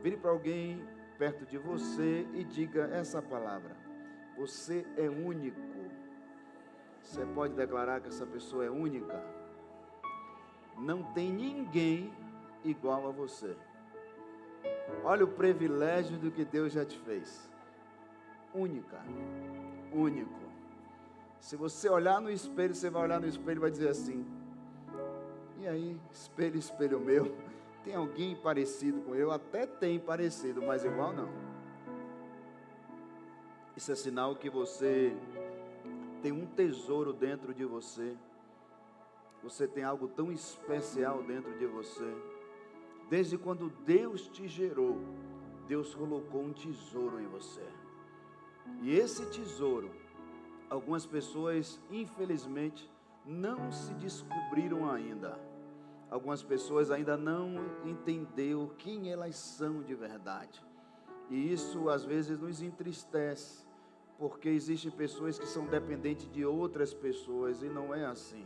Vire para alguém perto de você e diga essa palavra: você é único. Você pode declarar que essa pessoa é única? Não tem ninguém igual a você. Olha o privilégio do que Deus já te fez. Única, único. Se você olhar no espelho, você vai olhar no espelho e vai dizer assim: e aí, espelho, espelho meu, tem alguém parecido com eu? Até tem parecido, mas igual não. Isso é sinal que você tem um tesouro dentro de você. Você tem algo tão especial dentro de você. Desde quando Deus te gerou, Deus colocou um tesouro em você. E esse tesouro, algumas pessoas, infelizmente, não se descobriram ainda. Algumas pessoas ainda não entenderam quem elas são de verdade. E isso, às vezes, nos entristece, porque existem pessoas que são dependentes de outras pessoas, e não é assim.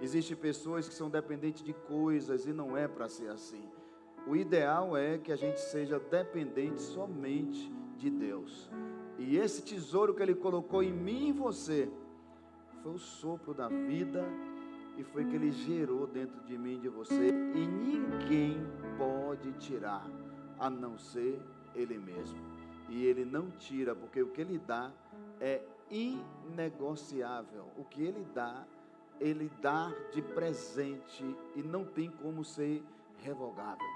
Existem pessoas que são dependentes de coisas, e não é para ser assim. O ideal é que a gente seja dependente somente de Deus. E esse tesouro que Ele colocou em mim e em você, foi o sopro da vida, e foi que Ele gerou dentro de mim e de você, e ninguém pode tirar, a não ser Ele mesmo. E Ele não tira, porque o que Ele dá é inegociável. O que Ele dá de presente, e não tem como ser revogável.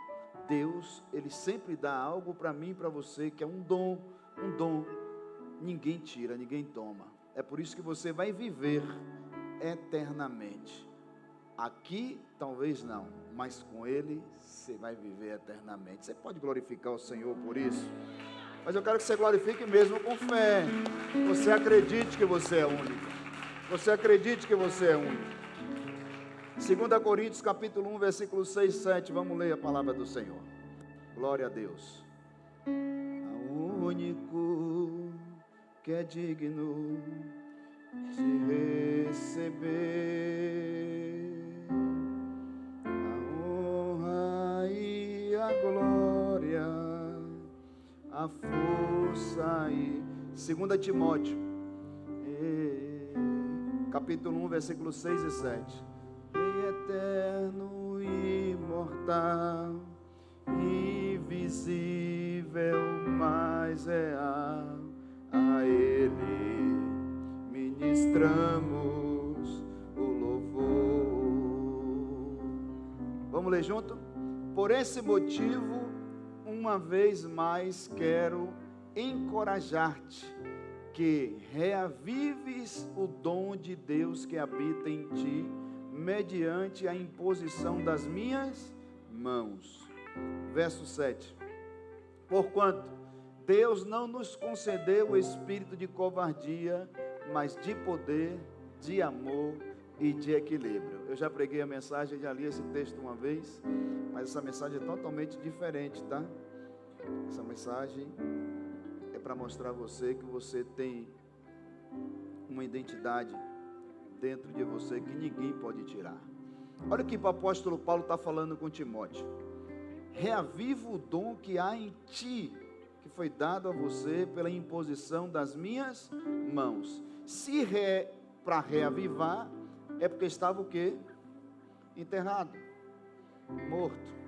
Deus, Ele sempre dá algo para mim e para você, que é um dom, ninguém tira, ninguém toma. É por isso que você vai viver eternamente. Aqui, talvez não, mas com Ele, você vai viver eternamente. Você pode glorificar o Senhor por isso? Mas eu quero que você glorifique mesmo com fé. Você acredite que você é único. Você acredite que você é único. 2 Coríntios capítulo 1, versículo 6 e 7, vamos ler a palavra do Senhor. Glória a Deus. Ao único que é digno de receber a honra e a glória, a força e... 2 Timóteo, capítulo 1, versículo 6 e 7. Eterno, imortal, invisível, mas real, a Ele ministramos o louvor. Vamos ler junto? Por esse motivo, uma vez mais quero encorajar-te, que reavives o dom de Deus que habita em ti, mediante a imposição das minhas mãos. Verso 7. Porquanto Deus não nos concedeu o espírito de covardia, mas de poder, de amor e de equilíbrio. Eu já preguei a mensagem, já li esse texto uma vez, mas essa mensagem é totalmente diferente, tá? Essa mensagem é para mostrar a você que você tem uma identidade dentro de você que ninguém pode tirar. Olha o que o apóstolo Paulo está falando com Timóteo: reaviva o dom que há em ti, que foi dado a você pela imposição das minhas mãos. Se para reavivar, é porque estava o quê? Enterrado, morto.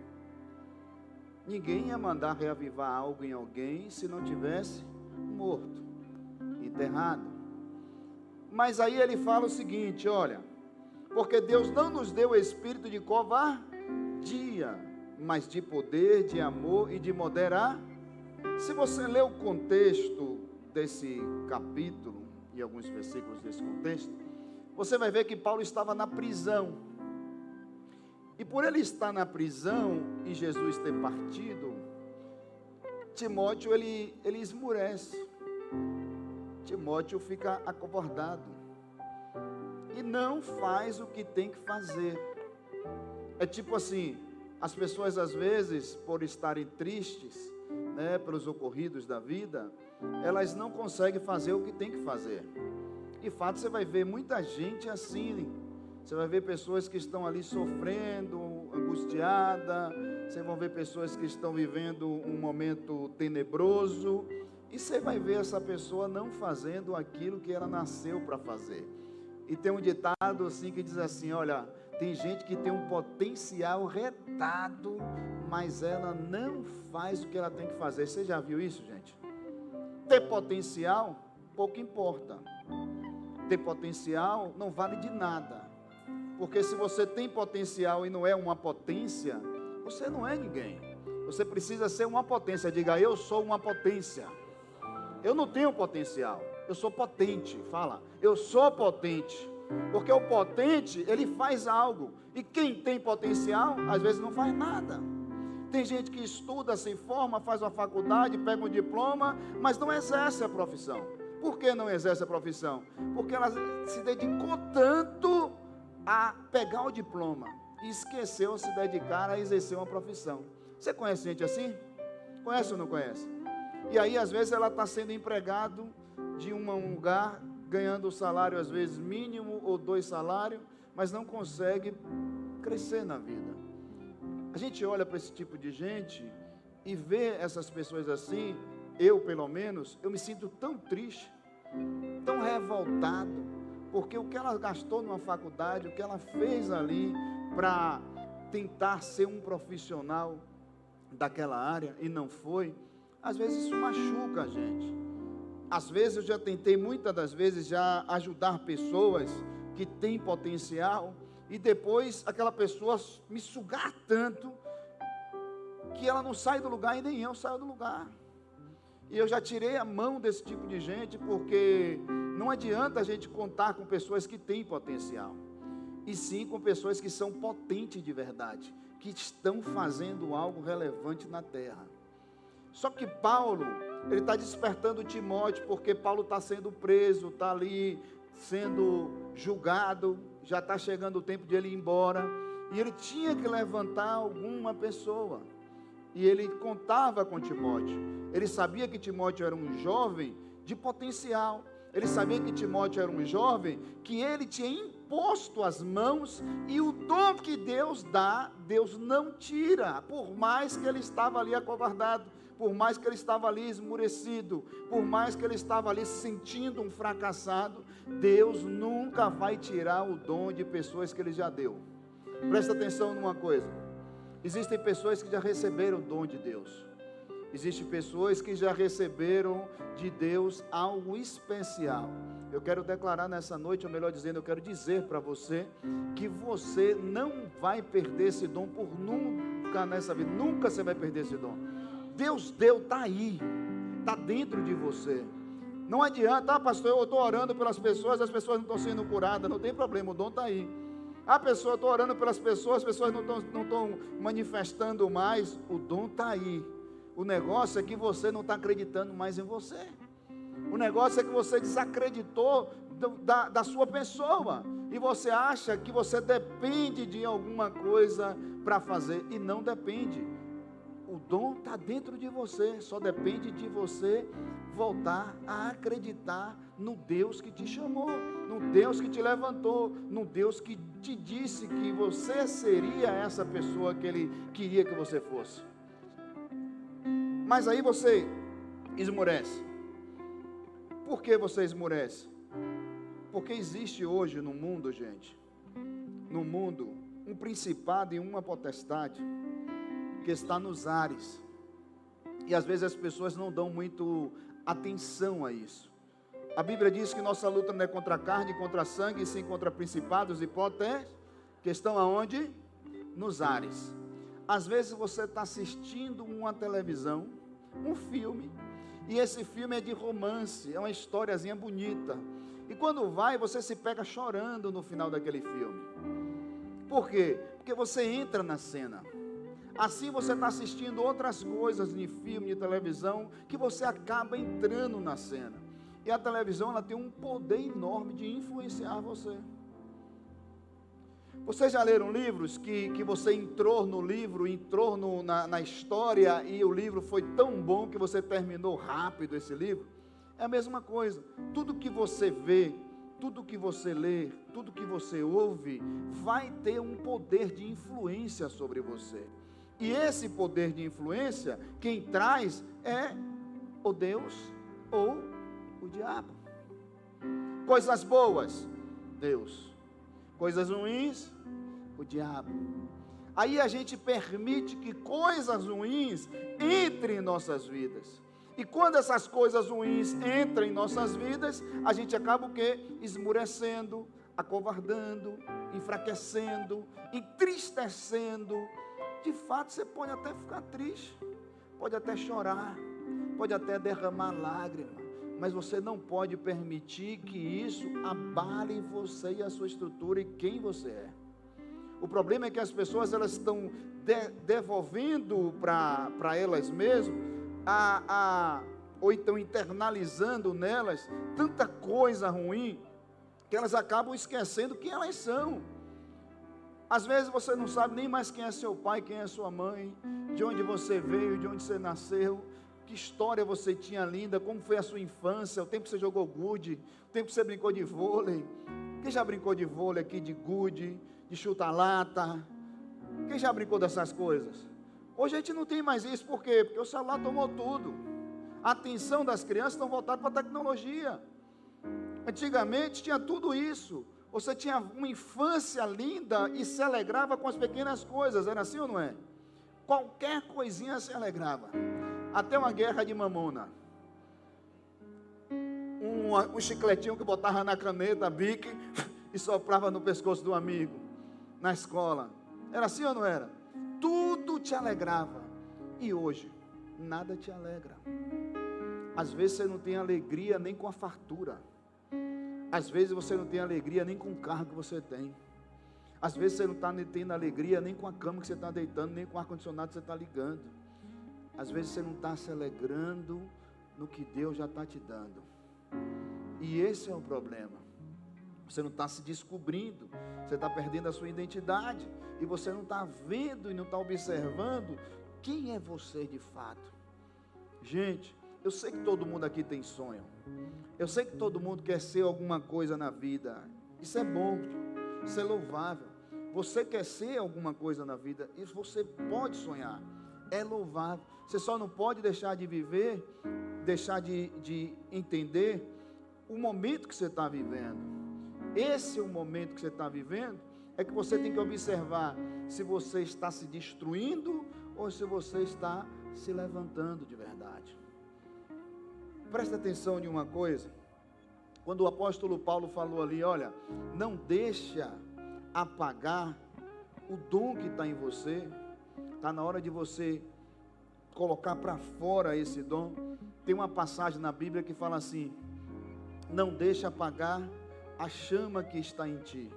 Ninguém ia mandar reavivar algo em alguém se não tivesse morto, enterrado. Mas aí ele fala o seguinte, olha: porque Deus não nos deu espírito de covardia, mas de poder, de amor e de moderar. Se você ler o contexto desse capítulo, e alguns versículos desse contexto, você vai ver que Paulo estava na prisão. E por ele estar na prisão e Jesus ter partido, Timóteo ele esmurece. Timóteo fica acovardado e não faz o que tem que fazer. É tipo assim, as pessoas às vezes, por estarem tristes, pelos ocorridos da vida, elas não conseguem fazer o que tem que fazer. De fato, você vai ver muita gente assim. Você vai ver pessoas que estão ali sofrendo, angustiada, Vocês vão ver pessoas que estão vivendo um momento tenebroso, e você vai ver essa pessoa não fazendo aquilo que ela nasceu para fazer. E tem um ditado assim que diz assim, olha, tem gente que tem um potencial retado, mas ela não faz o que ela tem que fazer. Você já viu isso, gente? Ter potencial, pouco importa. Ter potencial não vale de nada. Porque se você tem potencial e não é uma potência, você não é ninguém. Você precisa ser uma potência. Diga, eu sou uma potência. Eu não tenho potencial, eu sou potente. Fala, eu sou potente. Porque o potente, ele faz algo. E quem tem potencial, às vezes não faz nada. Tem gente que estuda, se forma, faz uma faculdade, pega um diploma, mas não exerce a profissão. Por que não exerce a profissão? Porque ela se dedicou tanto a pegar o diploma e esqueceu de se dedicar a exercer uma profissão. Você conhece gente assim? Conhece ou não conhece? E aí às vezes ela está sendo empregado de um lugar, ganhando o salário às vezes mínimo ou 2 salários, mas não consegue crescer na vida. A gente olha para esse tipo de gente e vê essas pessoas assim, eu pelo menos, eu me sinto tão triste, tão revoltado, porque o que ela gastou numa faculdade, o que ela fez ali para tentar ser um profissional daquela área e não foi, às vezes isso machuca a gente. Às vezes eu já tentei, muitas das vezes, já ajudar pessoas que têm potencial e depois aquela pessoa me sugar tanto que ela não sai do lugar e nem eu saio do lugar. E eu já tirei a mão desse tipo de gente, porque não adianta a gente contar com pessoas que têm potencial, e sim com pessoas que são potentes de verdade, que estão fazendo algo relevante na terra. Só que Paulo, ele está despertando Timóteo, porque Paulo está sendo preso, está ali sendo julgado, já está chegando o tempo de ele ir embora, e ele tinha que levantar alguma pessoa, e ele contava com Timóteo. Ele sabia que Timóteo era um jovem de potencial, ele sabia que Timóteo era um jovem que ele tinha imposto as mãos, e o dom que Deus dá, Deus não tira, por mais que ele estava ali acovardado, por mais que ele estava ali esmurecido, por mais que ele estava ali se sentindo um fracassado, Deus nunca vai tirar o dom de pessoas que ele já deu. Presta atenção numa coisa, existem pessoas que já receberam o dom de Deus, existem pessoas que já receberam de Deus algo especial. Eu quero declarar nessa noite, ou melhor dizendo, eu quero dizer para você, que você não vai perder esse dom por nunca nessa vida, nunca você vai perder esse dom. Deus deu, está aí, está dentro de você. Não adianta, pastor, eu estou orando pelas pessoas, as pessoas não estão sendo curadas, não tem problema, o dom está aí. Pessoa, eu estou orando pelas pessoas, as pessoas não estão manifestando mais, o dom está aí. O negócio é que você não está acreditando mais em você. O negócio é que você desacreditou da sua pessoa, e você acha que você depende de alguma coisa para fazer, e não depende. O dom está dentro de você, só depende de você voltar a acreditar no Deus que te chamou, no Deus que te levantou, no Deus que te disse que você seria essa pessoa que Ele queria que você fosse. Mas aí você esmurece. Por que você esmurece? Porque existe hoje no mundo, gente, no mundo, um principado e uma potestade que está nos ares, e às vezes as pessoas não dão muito atenção a isso. A Bíblia diz que nossa luta não é contra a carne, contra sangue, e sim contra principados e potestades, que estão aonde? Nos ares. Às vezes você está assistindo uma televisão, um filme, e esse filme é de romance, é uma historiazinha bonita, e quando vai, você se pega chorando no final daquele filme. Por quê? Porque você entra na cena. Assim você está assistindo outras coisas de filme, de televisão, que você acaba entrando na cena. E a televisão, ela tem um poder enorme de influenciar você. Vocês já leram livros que você entrou no livro, na história, e o livro foi tão bom que você terminou rápido esse livro? É a mesma coisa. Tudo que você vê, tudo que você lê, tudo que você ouve, vai ter um poder de influência sobre você. E esse poder de influência, quem traz é o Deus ou o diabo. Coisas boas, Deus. Coisas ruins, o diabo. Aí a gente permite que coisas ruins entrem em nossas vidas. E quando essas coisas ruins entram em nossas vidas, a gente acaba o quê? Esmurecendo, acovardando, enfraquecendo, entristecendo. De fato, você pode até ficar triste, pode até chorar, pode até derramar lágrimas, mas você não pode permitir que isso abale você e a sua estrutura e quem você é. O problema é que as pessoas, elas estão devolvendo para elas mesmas, ou então internalizando nelas tanta coisa ruim, que elas acabam esquecendo quem elas são. Às vezes você não sabe nem mais quem é seu pai, quem é sua mãe, de onde você veio, de onde você nasceu, que história você tinha linda, como foi a sua infância, o tempo que você jogou gude, o tempo que você brincou de vôlei. Quem já brincou de vôlei aqui, de gude, de chuta-lata? Quem já brincou dessas coisas? Hoje a gente não tem mais isso, por quê? Porque o celular tomou tudo. A atenção das crianças está voltada para a tecnologia. Antigamente tinha tudo isso. Você tinha uma infância linda e se alegrava com as pequenas coisas, era assim ou não é? Qualquer coisinha se alegrava. Até uma guerra de mamona. Um chicletinho que botava na caneta, bique, e soprava no pescoço do amigo, na escola. Era assim ou não era? Tudo te alegrava. E hoje, nada te alegra. Às vezes você não tem alegria nem com a fartura. Às vezes você não tem alegria nem com o carro que você tem. Às vezes você não está tendo alegria nem com a cama que você está deitando, nem com o ar-condicionado que você está ligando. Às vezes você não está se alegrando no que Deus já está te dando. E esse é o problema. Você não está se descobrindo, você está perdendo a sua identidade. E você não está vendo e não está observando quem é você de fato. Gente, eu sei que todo mundo aqui tem sonho. Eu sei que todo mundo quer ser alguma coisa na vida. Isso é bom, isso é louvável. Você quer ser alguma coisa na vida, isso você pode sonhar. É louvável. Você só não pode deixar de viver, deixar de entender o momento que você está vivendo. Esse é o momento que você está vivendo, é que você tem que observar se você está se destruindo ou se você está se levantando de verdade. Presta atenção em uma coisa. Quando o apóstolo Paulo falou ali, olha, não deixa apagar o dom que está em você. Está na hora de você colocar para fora esse dom. Tem uma passagem na Bíblia que fala assim: não deixa apagar a chama que está em ti.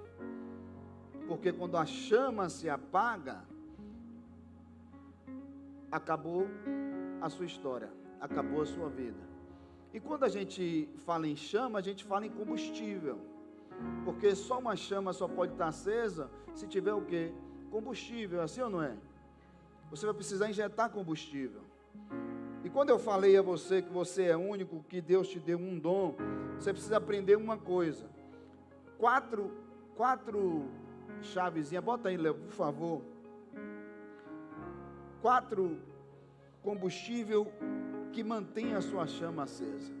Porque quando a chama se apaga, acabou a sua história, acabou a sua vida. E quando a gente fala em chama, a gente fala em combustível. Porque só uma chama só pode estar acesa se tiver o quê? Combustível, assim ou não é? Você vai precisar injetar combustível. E quando eu falei a você que você é único, que Deus te deu um dom, você precisa aprender uma coisa. Quatro chavezinhas, bota aí, Léo, por favor. 4 combustível que mantém a sua chama acesa.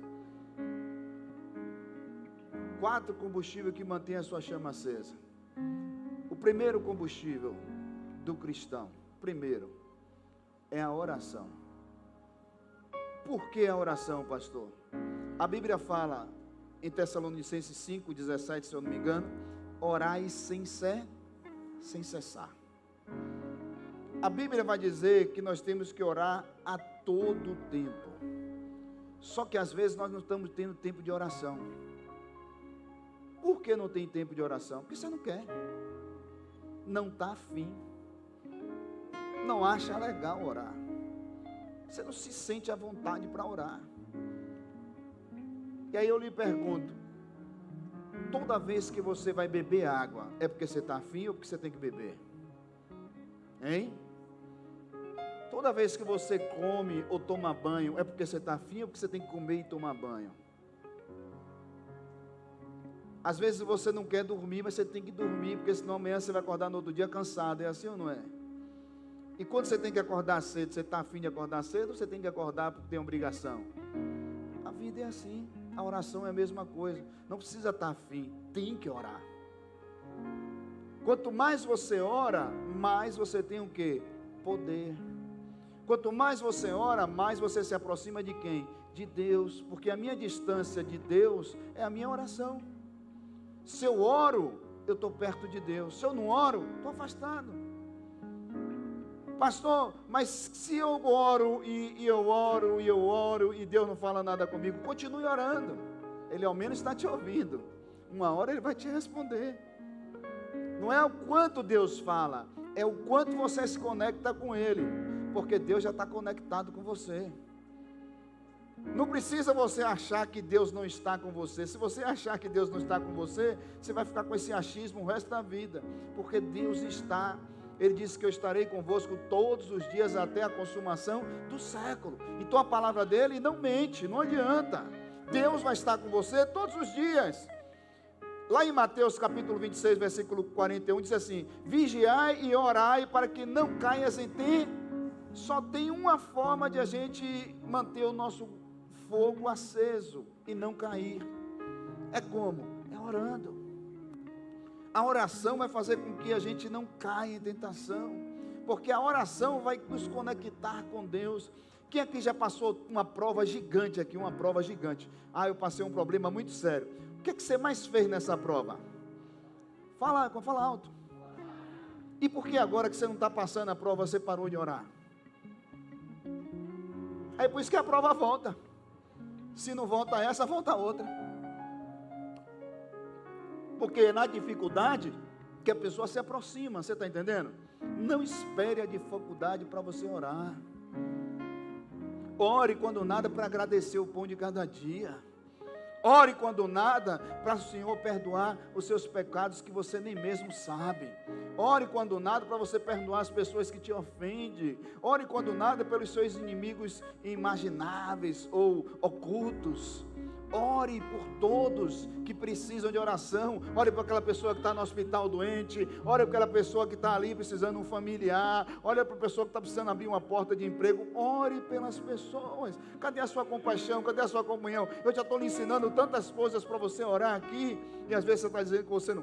4 combustível que mantém a sua chama acesa. O primeiro combustível do cristão, primeiro, é a oração. Por que a oração, pastor? A Bíblia fala em Tessalonicenses 5:17, se eu não me engano, orai sem cessar. A Bíblia vai dizer que nós temos que orar a todo tempo. Só que às vezes nós não estamos tendo tempo de oração. Por que não tem tempo de oração? Porque você não quer. Não está afim. Não acha legal orar. Você não se sente à vontade para orar. E aí eu lhe pergunto, toda vez que você vai beber água, é porque você está afim ou porque você tem que beber? Hein? Toda vez que você come ou toma banho, é porque você está afim ou porque você tem que comer e tomar banho? Às vezes você não quer dormir, mas você tem que dormir, porque senão amanhã você vai acordar no outro dia cansado, é assim ou não é? E quando você tem que acordar cedo, você está afim de acordar cedo ou você tem que acordar porque tem obrigação? A vida é assim, a oração é a mesma coisa. Não precisa estar afim, tem que orar. Quanto mais você ora, mais você tem o quê? Poder. Quanto mais você ora, mais você se aproxima de quem? De Deus, porque a minha distância de Deus é a minha oração. Se eu oro, eu estou perto de Deus. Se eu não oro, estou afastado. Pastor, mas se eu oro e eu oro e Deus não fala nada comigo, continue orando. Ele ao menos está te ouvindo. Uma hora Ele vai te responder. Não é o quanto Deus fala, é o quanto você se conecta com Ele, porque Deus já está conectado com você. Não precisa você achar que Deus não está com você. Se você achar que Deus não está com você, você vai ficar com esse achismo o resto da vida, porque Deus está. Ele disse que eu estarei convosco todos os dias até a consumação do século. Então a palavra dele não mente, não adianta. Deus vai estar com você todos os dias. Lá em Mateus capítulo 26, versículo 41, diz assim: vigiai e orai para que não caias em ti. Só tem uma forma de a gente manter o nosso fogo aceso e não cair. É como? É orando. A oração vai fazer com que a gente não caia em tentação, porque a oração vai nos conectar com Deus. Quem aqui já passou uma prova gigante aqui, uma prova gigante? Eu passei um problema muito sério. O que é que você mais fez nessa prova? Fala alto. E por que agora que você não está passando a prova, você parou de orar? É por isso que a prova volta. Se não volta essa, volta outra. Porque na dificuldade que a pessoa se aproxima, você está entendendo? Não espere a dificuldade para você orar. Ore quando nada para agradecer o pão de cada dia. Ore quando nada para o Senhor perdoar os seus pecados que você nem mesmo sabe. Ore quando nada para você perdoar as pessoas que te ofendem. Ore quando nada pelos seus inimigos imagináveis ou ocultos. Ore por todos que precisam de oração. Ore por aquela pessoa que está no hospital doente. Ore por aquela pessoa que está ali precisando de um familiar. Ore por a pessoa que está precisando abrir uma porta de emprego. Ore pelas pessoas. Cadê a sua compaixão? Cadê a sua comunhão? Eu já estou lhe ensinando tantas coisas para você orar aqui. E às vezes você está dizendo que você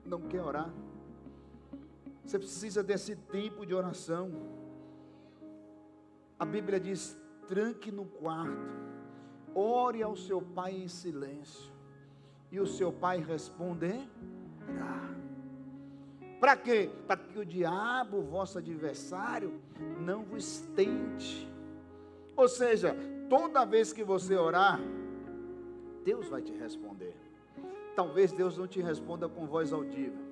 não quer orar. Você precisa desse tipo de oração. A Bíblia diz: tranque no quarto. Ore ao seu pai em silêncio, e o seu pai responderá. Para quê? Para que o diabo, vosso adversário, não vos tente. Ou seja, toda vez que você orar, Deus vai te responder. Talvez Deus não te responda com voz audível,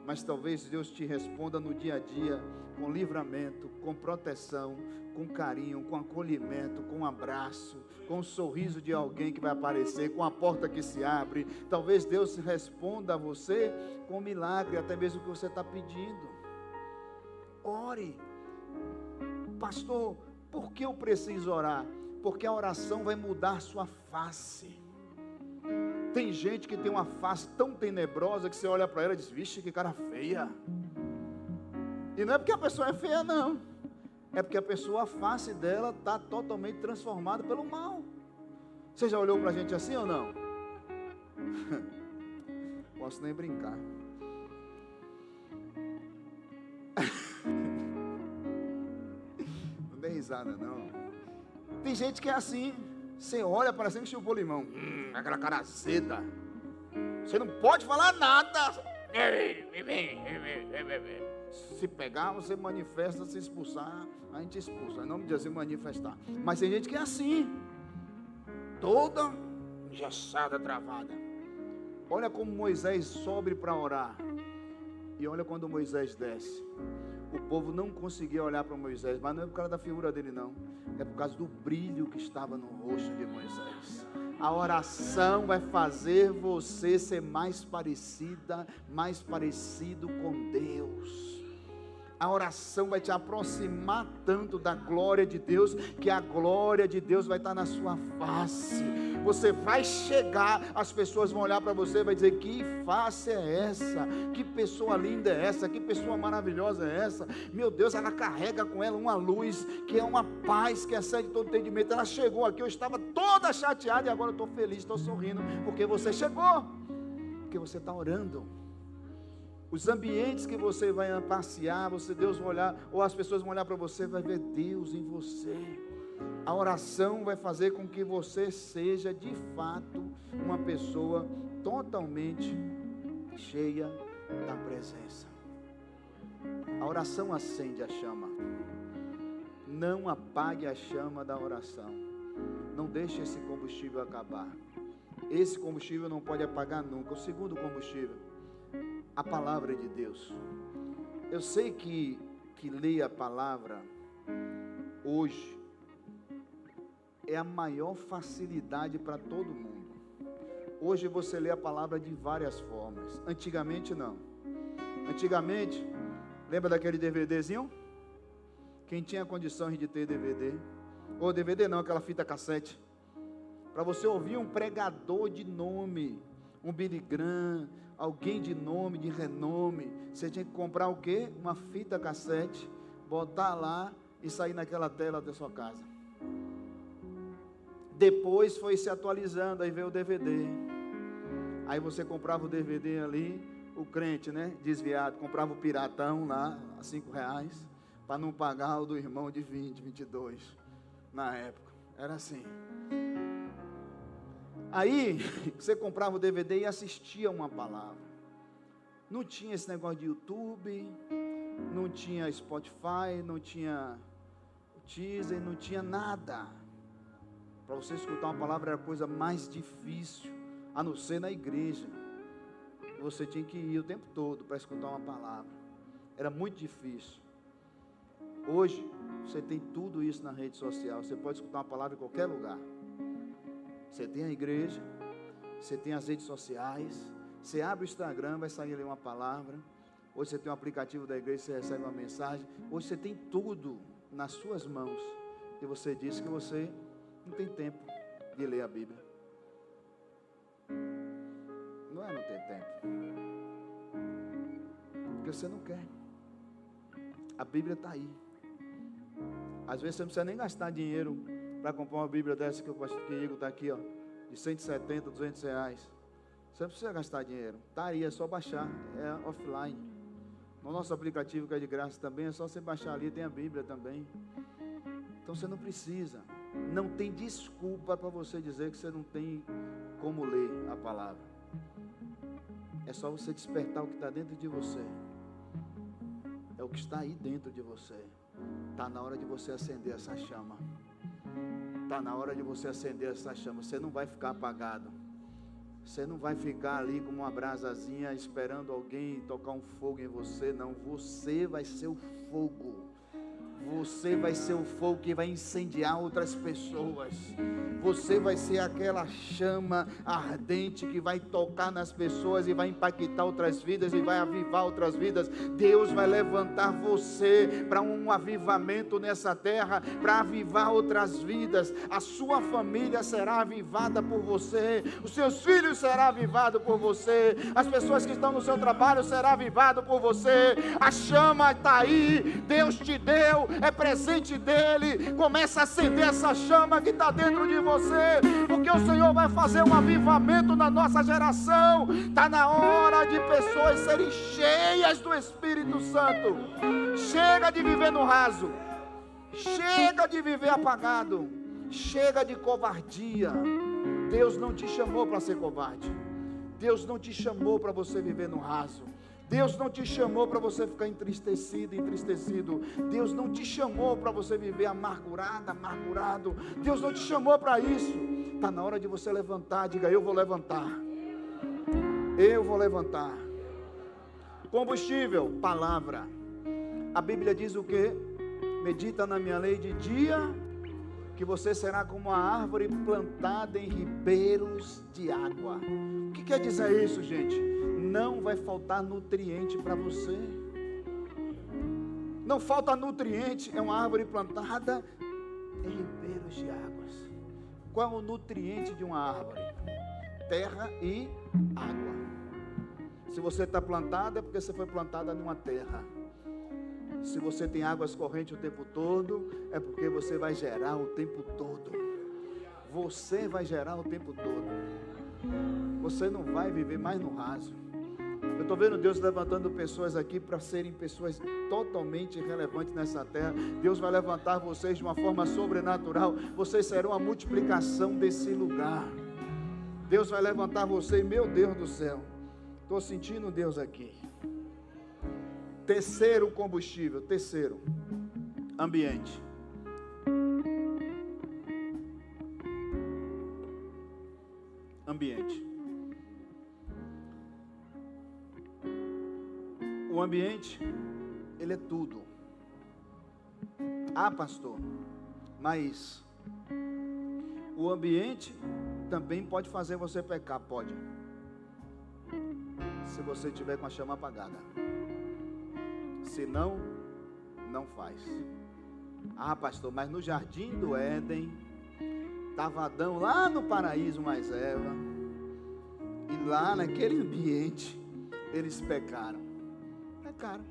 mas talvez Deus te responda no dia a dia, com livramento, com proteção, com carinho, com acolhimento, com um abraço, com o sorriso de alguém que vai aparecer, com a porta que se abre. Talvez Deus responda a você com um milagre, até mesmo o que você está pedindo. Ore. Pastor, por que eu preciso orar? Porque a oração vai mudar sua face. Tem gente que tem uma face tão tenebrosa que você olha para ela e diz: vixe, que cara feia. E não é porque a pessoa é feia, não. É porque a pessoa, a face dela está totalmente transformada pelo mal. Você já olhou para a gente assim ou não? Posso nem brincar. Não dê risada não. Tem gente que é assim. Você olha, parecendo que chupou limão. Aquela cara azeda. Você não pode falar nada. Se pegar, você manifesta. Se expulsar, a gente expulsa. Em nome de Jesus, manifestar. Mas tem gente que é assim, toda engessada, travada. Olha como Moisés sobe para orar. E olha quando Moisés desce. O povo não conseguia olhar para Moisés, mas não é por causa da figura dele não. É por causa do brilho que estava no rosto de Moisés. A oração vai fazer você ser mais parecida, mais parecido com Deus. A oração vai te aproximar tanto da glória de Deus, que a glória de Deus vai estar na sua face. você vai chegar, as pessoas vão olhar para você e vai dizer: que face é essa? Que pessoa linda é essa? Que pessoa maravilhosa é essa? Meu Deus, ela carrega com ela uma luz, que é uma paz, que excede todo entendimento. Ela chegou aqui, eu estava toda chateada e agora eu estou feliz, estou sorrindo, porque você chegou, porque você está orando. Os ambientes que você vai passear, Deus vai olhar, ou as pessoas vão olhar para você, vai ver Deus em você. A oração vai fazer com que você seja de fato uma pessoa totalmente cheia da presença. A oração acende a chama. Não apague a chama da oração. Não deixe esse combustível acabar. Esse combustível não pode apagar nunca. O segundo combustível, a palavra de Deus. Eu sei que ler a palavra hoje é a maior facilidade para todo mundo. Hoje você lê a palavra de várias formas. Antigamente não. Antigamente, lembra daquele DVDzinho? Quem tinha condições de ter DVD, ou DVD não, aquela fita cassete, para você ouvir um pregador de nome, um Billy Graham, alguém de nome, de renome, você tinha que comprar o quê? Uma fita cassete, botar lá e sair naquela tela da sua casa. Depois foi se atualizando, aí veio o DVD. Aí você comprava o DVD ali, o crente, né, desviado, comprava o piratão lá, a R$5, para não pagar o do irmão de 20, 22, na época. Era assim. Aí, você comprava o DVD e assistia uma palavra. Não tinha esse negócio de YouTube, não tinha Spotify, não tinha Deezer, não tinha nada. Para você escutar uma palavra era a coisa mais difícil, a não ser na igreja. Você tinha que ir o tempo todo para escutar uma palavra. Era muito difícil. Hoje, você tem tudo isso na rede social. Você pode escutar uma palavra em qualquer lugar. Você tem a igreja, você tem as redes sociais, você abre o Instagram, vai sair ali uma palavra. Hoje você tem um aplicativo da igreja, você recebe uma mensagem. Hoje você tem tudo nas suas mãos. E você diz que você não tem tempo de ler a Bíblia. Não é não ter tempo, porque você não quer. A Bíblia está aí. Às vezes você não precisa nem gastar dinheiro para comprar uma Bíblia dessa que o pastor Igor está aqui, ó, de 170, R$200. Você não precisa gastar dinheiro, está aí, é só baixar, é offline. No nosso aplicativo que é de graça também, é só você baixar ali, tem a Bíblia também. Então você não precisa, não tem desculpa para você dizer que você não tem como ler a palavra. É só você despertar o que está dentro de você. É o que está aí dentro de você. Está na hora de você acender essa chama. Está na hora de você acender essa chama. Você não vai ficar apagado. Você não vai ficar ali como uma brasazinha esperando alguém tocar um fogo em você. Não, você vai ser o fogo. Você vai ser o fogo que vai incendiar outras pessoas. Você vai ser aquela chama ardente que vai tocar nas pessoas e vai impactar outras vidas e vai avivar outras vidas. Deus vai levantar você para um avivamento nessa terra, para avivar outras vidas. A sua família será avivada por você. Os seus filhos serão avivados por você. As pessoas que estão no seu trabalho serão avivadas por você. A chama está aí. Deus te deu. É presente dele. Começa a acender essa chama que está dentro de você, porque o Senhor vai fazer um avivamento na nossa geração. Está na hora de pessoas serem cheias do Espírito Santo. Chega de viver no raso, chega de viver apagado, chega de covardia. Deus não te chamou para ser covarde. Deus não te chamou para você viver no raso. Deus não te chamou para você ficar entristecido. Deus não te chamou para você viver amargurado. Deus não te chamou para isso. Está na hora de você levantar. Diga: eu vou levantar. Eu vou levantar. Combustível, palavra. A Bíblia diz o quê? Medita na minha lei de dia, que você será como uma árvore plantada em ribeiros de água. O que quer dizer isso, gente? Não vai faltar nutriente para você. Não falta nutriente. É uma árvore plantada em ribeiros de águas. Qual é o nutriente de uma árvore? Terra e água. Se você está plantado, é porque você foi plantada numa terra. Se você tem águas correntes o tempo todo, é porque você vai gerar o tempo todo. Você vai gerar o tempo todo. Você não vai viver mais no raso. Eu estou vendo Deus levantando pessoas aqui para serem pessoas totalmente relevantes nessa terra. Deus vai levantar vocês de uma forma sobrenatural. Vocês serão a multiplicação desse lugar. Deus vai levantar vocês, meu Deus do céu. Estou sentindo Deus aqui. Terceiro combustível, terceiro, ambiente. Ambiente. O ambiente, ele é tudo. Ah, pastor, mas o ambiente também pode fazer você pecar, pode. Se você tiver com a chama apagada. Se não, não faz. Ah, pastor, mas no jardim do Éden, estava Adão lá no paraíso mais Eva, e lá naquele ambiente, eles pecaram. Pecaram.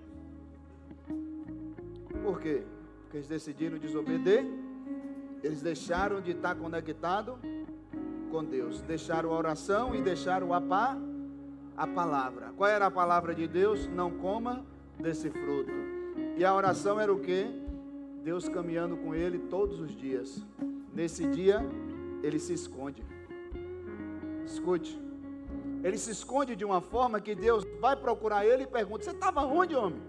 Por quê? Porque eles decidiram desobedecer, eles deixaram de estar conectados com Deus, deixaram a oração e deixaram a palavra. Qual era a palavra de Deus? Não coma desse fruto. E a oração era o quê? Deus caminhando com ele todos os dias. Nesse dia, ele se esconde. Escute. Ele se esconde de uma forma que Deus vai procurar ele e pergunta: você estava onde, homem?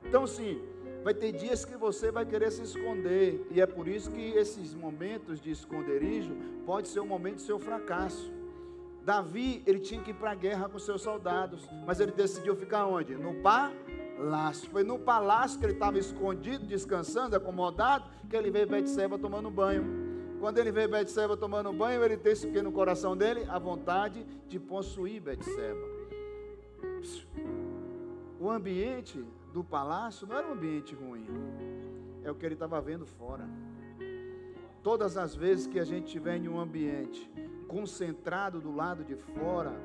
Então sim, vai ter dias que você vai querer se esconder. E é por isso que esses momentos de esconderijo pode ser um momento do seu fracasso. Davi, ele tinha que ir para a guerra com seus soldados, mas ele decidiu ficar onde? No palácio. Foi no palácio que ele estava escondido, descansando, acomodado, que ele veio Betseba tomando banho. Quando ele veio Betseba tomando banho, ele teve o que no coração dele? A vontade de possuir Betseba. O ambiente do palácio não era um ambiente ruim, é o que ele estava vendo fora. Todas as vezes que a gente estiver em um ambiente concentrado do lado de fora,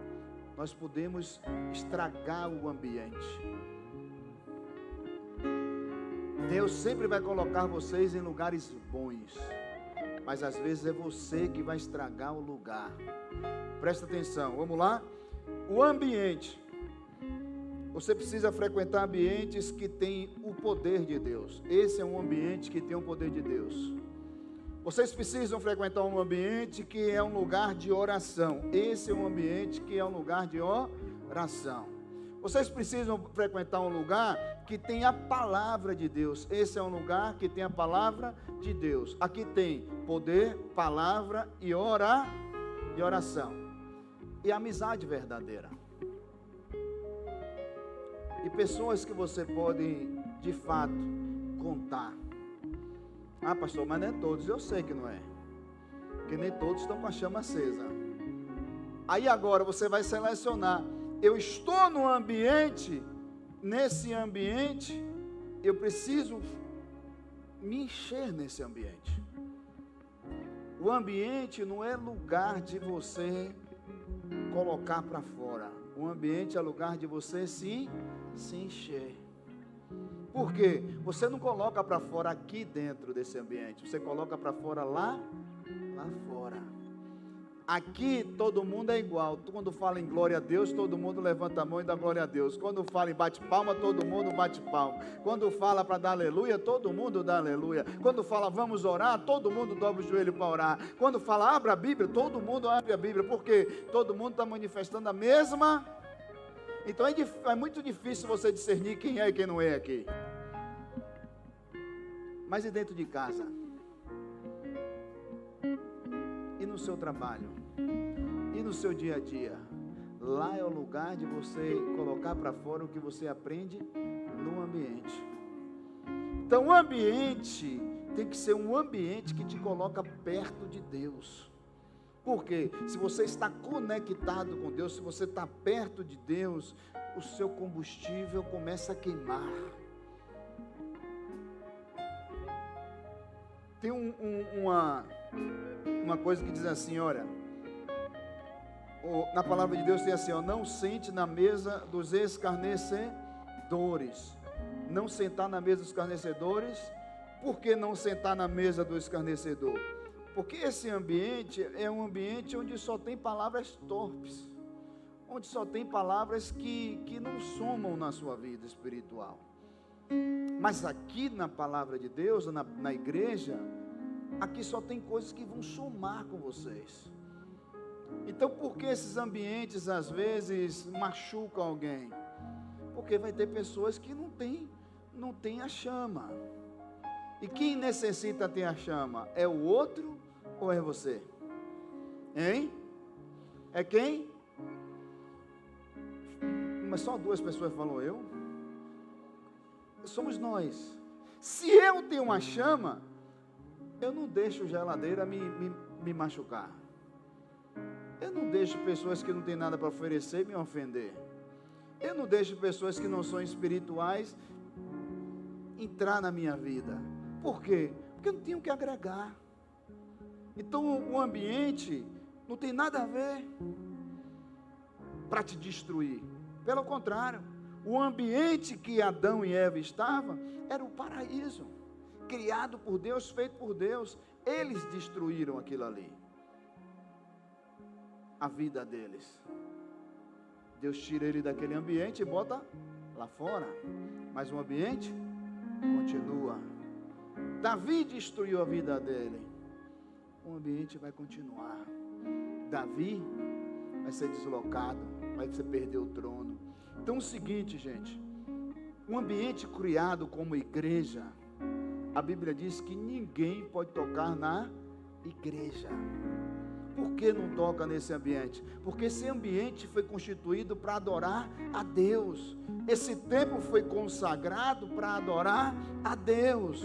nós podemos estragar o ambiente. Deus sempre vai colocar vocês em lugares bons, mas às vezes é você que vai estragar o lugar. Presta atenção, vamos lá? O ambiente. Você precisa frequentar ambientes que têm o poder de Deus. Esse é um ambiente que tem o poder de Deus. Vocês precisam frequentar um ambiente que é um lugar de oração. Esse é um ambiente que é um lugar de oração. Vocês precisam frequentar um lugar que tem a palavra de Deus. Esse é um lugar que tem a palavra de Deus. Aqui tem poder, palavra e oração. E amizade verdadeira. E pessoas que você pode, de fato, contar. Ah, pastor, mas não é todos. Eu sei que não é. Porque nem todos estão com a chama acesa. Aí agora você vai selecionar. Eu estou no ambiente, nesse ambiente, eu preciso me encher nesse ambiente. O ambiente não é lugar de você colocar para fora. O ambiente é lugar de você se encher. Por quê? Você não coloca para fora aqui dentro desse ambiente, você coloca para fora lá fora. Aqui todo mundo é igual. Quando fala em glória a Deus, todo mundo levanta a mão e dá glória a Deus. Quando fala em bate palma, todo mundo bate palma. Quando fala para dar aleluia, todo mundo dá aleluia. Quando fala vamos orar, todo mundo dobra o joelho para orar. Quando fala abra a Bíblia, todo mundo abre a Bíblia. Porque todo mundo está manifestando a mesma. Então é muito difícil você discernir quem é e quem não é aqui. Mas e dentro de casa? E no seu trabalho? E no seu dia a dia? Lá é o lugar de você colocar para fora o que você aprende no ambiente. Então o ambiente tem que ser um ambiente que te coloca perto de Deus. Porque se você está conectado com Deus, se você está perto de Deus, o seu combustível começa a queimar. Tem uma coisa que diz assim, olha, na palavra de Deus tem assim, ó, não sente na mesa dos escarnecedores. Não sentar na mesa dos escarnecedores. Por que não sentar na mesa do escarnecedor? Porque esse ambiente é um ambiente onde só tem palavras torpes, onde só tem palavras que não somam na sua vida espiritual. Mas aqui na palavra de Deus, na igreja, aqui só tem coisas que vão somar com vocês. Então, por que esses ambientes às vezes machucam alguém? Porque vai ter pessoas que não tem a chama. E quem necessita ter a chama? É o outro ou é você? Hein? É quem? Mas só 2 pessoas falam eu? Somos nós. Se eu tenho uma chama, eu não deixo a geladeira me machucar. Eu não deixo pessoas que não têm nada para oferecer me ofender. Eu não deixo pessoas que não são espirituais entrar na minha vida. Por quê? Porque eu não tenho o que agregar. Então o ambiente não tem nada a ver para te destruir. Pelo contrário, o ambiente que Adão e Eva estavam era o paraíso, criado por Deus, feito por Deus. Eles destruíram aquilo ali, a vida deles. Deus tira ele daquele ambiente e bota lá fora, mas o ambiente continua. Davi destruiu a vida dele, o ambiente vai continuar. Davi vai ser deslocado, vai perder o trono. Então é o seguinte, gente, um ambiente criado como igreja, a Bíblia diz que ninguém pode tocar na igreja. Por que não toca nesse ambiente? Porque esse ambiente foi constituído para adorar a Deus. Esse templo foi consagrado para adorar a Deus.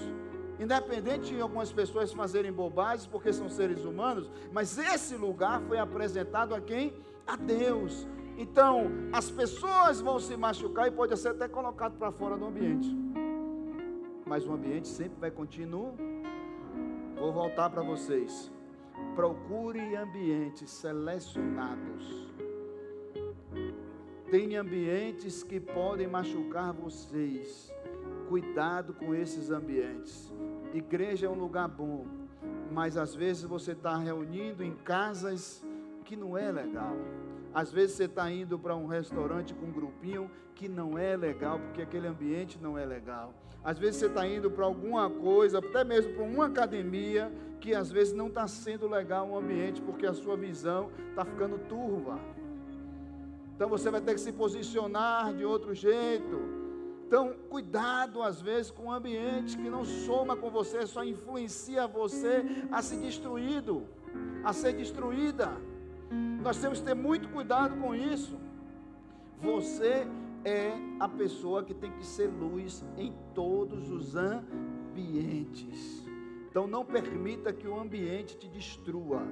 Independente de algumas pessoas fazerem bobagens, porque são seres humanos, mas esse lugar foi apresentado a quem? A Deus. Então, as pessoas vão se machucar e pode ser até colocado para fora do ambiente. Mas o ambiente sempre vai continuar. Vou voltar para vocês. Procure ambientes selecionados. Tem ambientes que podem machucar vocês. Cuidado com esses ambientes. Igreja é um lugar bom, mas às vezes você está reunindo em casas que não é legal. Às vezes você está indo para um restaurante com um grupinho que não é legal, porque aquele ambiente não é legal. Às vezes você está indo para alguma coisa, até mesmo para uma academia, que às vezes não está sendo legal o ambiente, porque a sua visão está ficando turva. Então você vai ter que se posicionar de outro jeito. Então, cuidado às vezes com o ambiente que não soma com você, só influencia você a ser destruído, a ser destruída. Nós temos que ter muito cuidado com isso. Você é a pessoa que tem que ser luz em todos os ambientes. Então não permita que o ambiente te destrua,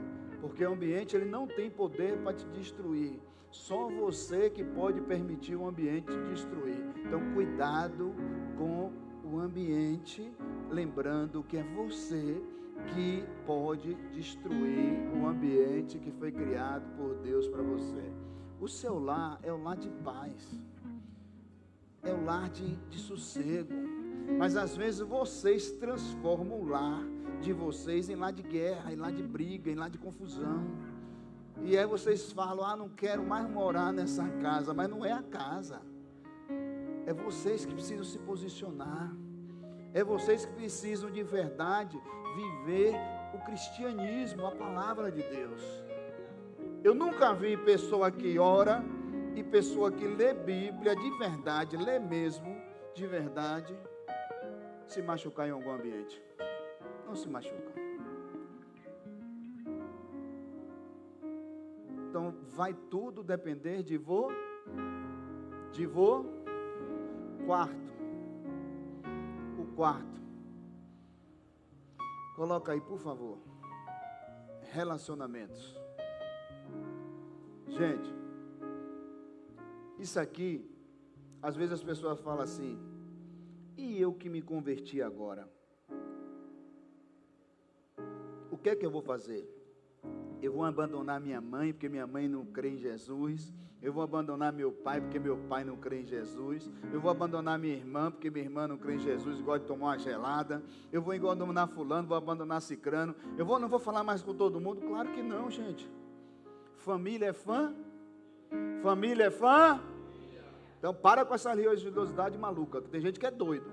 porque o ambiente ele não tem poder para te destruir. Só você que pode permitir o ambiente te destruir. Então cuidado com o ambiente, lembrando que é você que pode destruir o ambiente que foi criado por Deus para você. O seu lar é o lar de paz, é o lar de sossego, mas às vezes vocês transformam o lar de vocês em lar de guerra, em lar de briga, em lar de confusão. E aí vocês falam, não quero mais morar nessa casa, mas não é a casa, é vocês que precisam se posicionar, é vocês que precisam de verdade viver o cristianismo, a palavra de Deus. Eu nunca vi pessoa que ora e pessoa que lê Bíblia de verdade, lê mesmo de verdade, se machucar em algum ambiente. Não se machuca. Então vai tudo depender de quarto. O quarto. Coloca aí, por favor. Relacionamentos. Gente, isso aqui, às vezes as pessoas falam assim, e eu que me converti agora? que é que eu vou fazer? Eu vou abandonar minha mãe, porque minha mãe não crê em Jesus. Eu vou abandonar meu pai, porque meu pai não crê em Jesus. Eu vou abandonar minha irmã, porque minha irmã não crê em Jesus e gosta de tomar uma gelada. Eu vou abandonar fulano, vou abandonar cicrano. Não vou falar mais com todo mundo? Claro que não, gente. Família é fã? Família é fã? Então para com essa religiosidade maluca, que tem gente que é doido.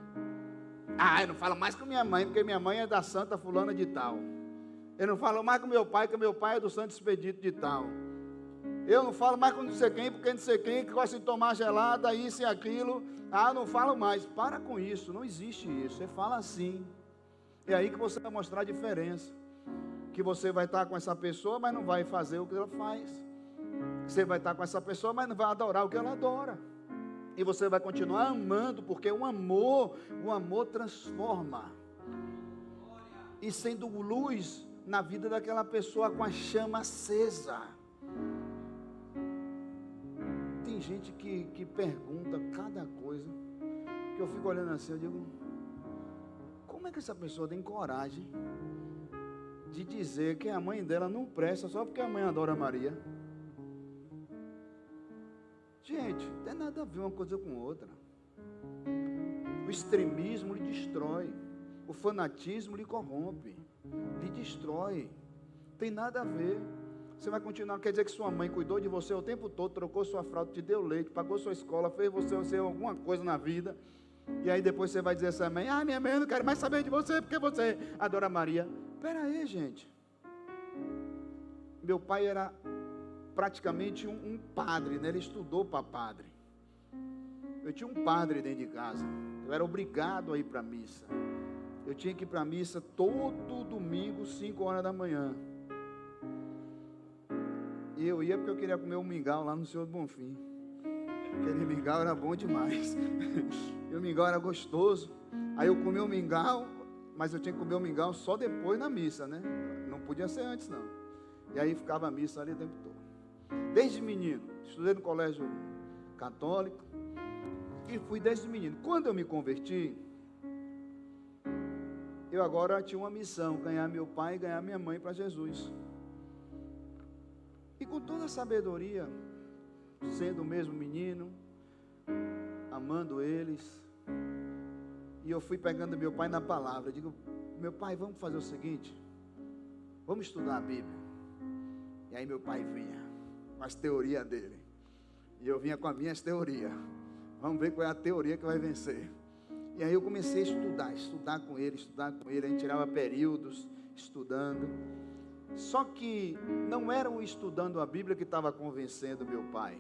Eu não falo mais com minha mãe, porque minha mãe é da santa fulana de tal. Eu não falo mais com meu pai, porque meu pai é do santo expedito de tal. Eu não falo mais com não sei quem, porque não sei quem que gosta de tomar gelada, isso e aquilo. Não falo mais. Para com isso, não existe isso. Você fala assim. É aí que você vai mostrar a diferença. Que você vai estar com essa pessoa, mas não vai fazer o que ela faz. Você vai estar com essa pessoa, mas não vai adorar o que ela adora. E você vai continuar amando, porque o amor transforma. E sendo luz na vida daquela pessoa com a chama acesa. Tem gente que pergunta cada coisa, que eu fico olhando assim, eu digo, como é que essa pessoa tem coragem de dizer que a mãe dela não presta só porque a mãe adora Maria? Gente, não tem nada a ver uma coisa com outra. O extremismo lhe destrói, o fanatismo lhe corrompe, lhe destrói. Tem nada a ver. Você vai continuar, quer dizer que sua mãe cuidou de você o tempo todo, trocou sua fralda, te deu leite, pagou sua escola, fez você ser alguma coisa na vida, e aí depois você vai dizer a essa mãe, minha mãe, eu não quero mais saber de você, porque você adora Maria. Espera aí, gente. Meu pai era praticamente um padre, né? Ele estudou para padre. Eu tinha um padre dentro de casa, eu era obrigado a ir para a missa. Eu tinha que ir para a missa todo domingo, 5 horas da manhã. E eu ia porque eu queria comer um mingau lá no Senhor do Bonfim. Aquele mingau era bom demais. E o mingau era gostoso. Aí eu comi o mingau, mas eu tinha que comer o mingau só depois na missa, né? Não podia ser antes, não. E aí ficava a missa ali o tempo todo. Desde menino, estudei no colégio católico. E fui desde menino. Quando eu me converti, eu agora tinha uma missão, ganhar meu pai e ganhar minha mãe para Jesus. E com toda a sabedoria, sendo o mesmo menino, amando eles, e eu fui pegando meu pai na palavra. Eu digo, meu pai, vamos fazer o seguinte, vamos estudar a Bíblia. E aí meu pai vinha com as teorias dele, e eu vinha com as minhas teorias. Vamos ver qual é a teoria que vai vencer. E aí eu comecei a estudar com ele, a gente tirava períodos estudando. Só que não era o estudando a Bíblia que estava convencendo meu pai.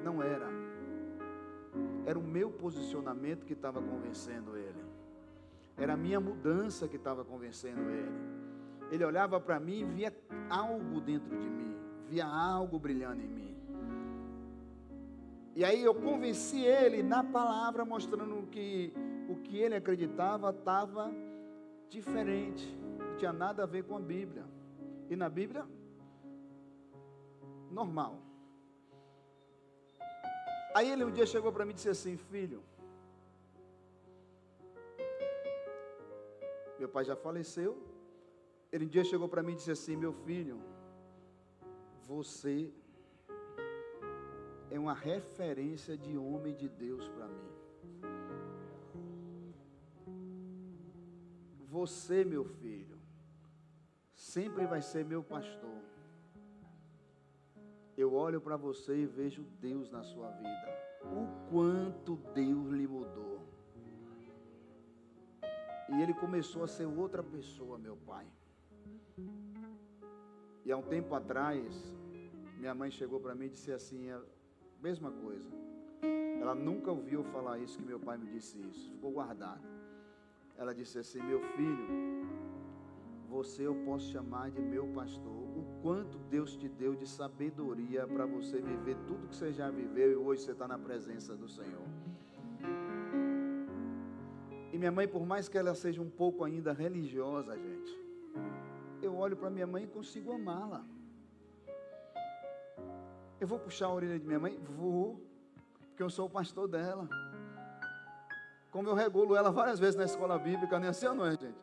Não era. Era o meu posicionamento que estava convencendo ele. Era a minha mudança que estava convencendo ele. Ele olhava para mim e via algo dentro de mim. Via algo brilhando em mim. E aí eu convenci ele na palavra, mostrando que o que ele acreditava estava diferente. Não tinha nada a ver com a Bíblia. E na Bíblia, normal. Aí ele um dia chegou para mim e disse assim, filho, meu pai já faleceu. Ele um dia chegou para mim e disse assim, meu filho, você é uma referência de homem de Deus para mim. Você, meu filho, sempre vai ser meu pastor. Eu olho para você e vejo Deus na sua vida. O quanto Deus lhe mudou. E ele começou a ser outra pessoa, meu pai. E há um tempo atrás, minha mãe chegou para mim e disse assim, a mesma coisa. Ela nunca ouviu falar isso, que meu pai me disse isso. Ficou guardado. Ela disse assim, meu filho, você eu posso chamar de meu pastor. O quanto Deus te deu de sabedoria para você viver tudo que você já viveu e hoje você está na presença do Senhor. E minha mãe, por mais que ela seja um pouco ainda religiosa, gente, eu olho para minha mãe e consigo amá-la. Eu vou puxar a orelha de minha mãe? Vou, porque eu sou o pastor dela. Como eu regulo ela várias vezes na escola bíblica, não é assim ou não é, gente?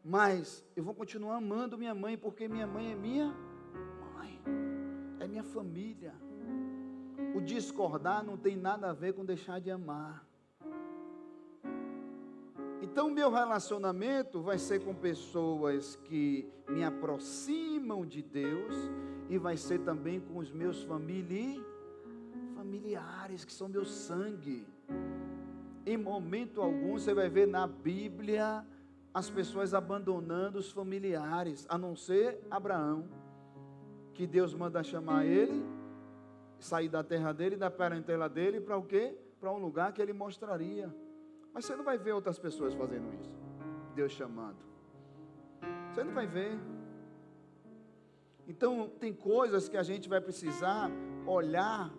Mas eu vou continuar amando minha mãe, porque minha mãe é minha mãe, é minha família. O discordar não tem nada a ver com deixar de amar. Então, o meu relacionamento vai ser com pessoas que me aproximam de Deus, e vai ser também com os meus familiares, que são meu sangue. Em momento algum você vai ver na Bíblia as pessoas abandonando os familiares, a não ser Abraão, que Deus manda chamar ele, sair da terra dele, da parentela dele, para o quê? Para um lugar que ele mostraria. Mas você não vai ver outras pessoas fazendo isso, Deus chamando. Você não vai ver. Então, tem coisas que a gente vai precisar olhar.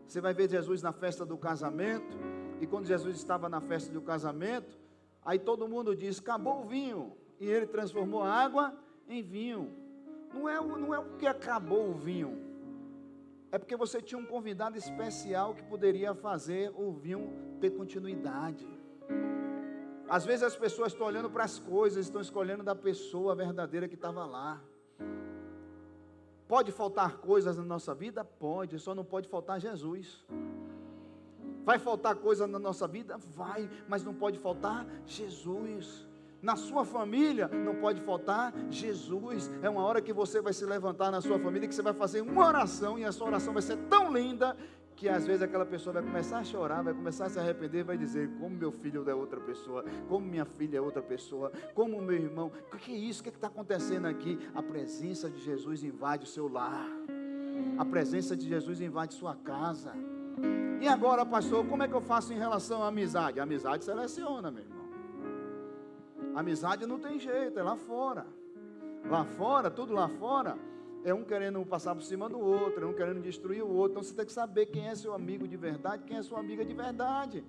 Você vai ver Jesus na festa do casamento, e quando Jesus estava na festa do casamento, aí todo mundo diz, acabou o vinho, e ele transformou a água em vinho. Não é o que acabou o vinho, é porque você tinha um convidado especial que poderia fazer o vinho ter continuidade. Às vezes as pessoas estão olhando para as coisas, estão escolhendo da pessoa verdadeira que estava lá. Pode faltar coisas na nossa vida? Pode, só não pode faltar Jesus. Vai faltar coisa na nossa vida? Vai, mas não pode faltar Jesus. Na sua família não pode faltar Jesus. É uma hora que você vai se levantar na sua família, que você vai fazer uma oração, e a sua oração vai ser tão linda, que às vezes aquela pessoa vai começar a chorar, vai começar a se arrepender, vai dizer, como meu filho é outra pessoa, como minha filha é outra pessoa, como meu irmão, o que é isso, o que está acontecendo aqui? A presença de Jesus invade o seu lar, a presença de Jesus invade sua casa. E agora, pastor, como é que eu faço em relação à amizade? A amizade seleciona, meu irmão. A amizade não tem jeito, é lá fora. Lá fora, tudo lá fora, é um querendo passar por cima do outro, é um querendo destruir o outro. Então você tem que saber quem é seu amigo de verdade, quem é sua amiga de verdade.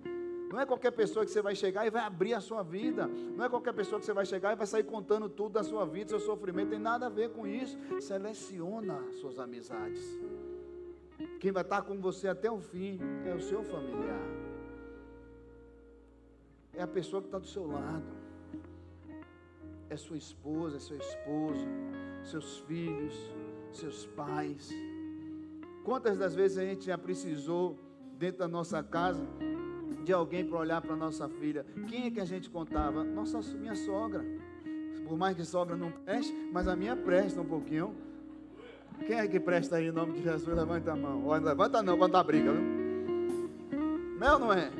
Não é qualquer pessoa que você vai chegar e vai abrir a sua vida. Não é qualquer pessoa que você vai chegar e vai sair contando tudo da sua vida, seu sofrimento. Tem nada a ver com isso. Seleciona suas amizades. Quem vai estar com você até o fim é o seu familiar. É a pessoa que está do seu lado. É sua esposa, é seu esposo, seus filhos, seus pais. Quantas das vezes a gente já precisou, dentro da nossa casa, de alguém para olhar para a nossa filha? Quem é que a gente contava? Minha sogra. Por mais que sogra não preste, mas a minha presta um pouquinho. Quem é que presta aí em nome de Jesus? Levanta a mão. Olha, levanta não, quando dá briga, viu? Não, não é?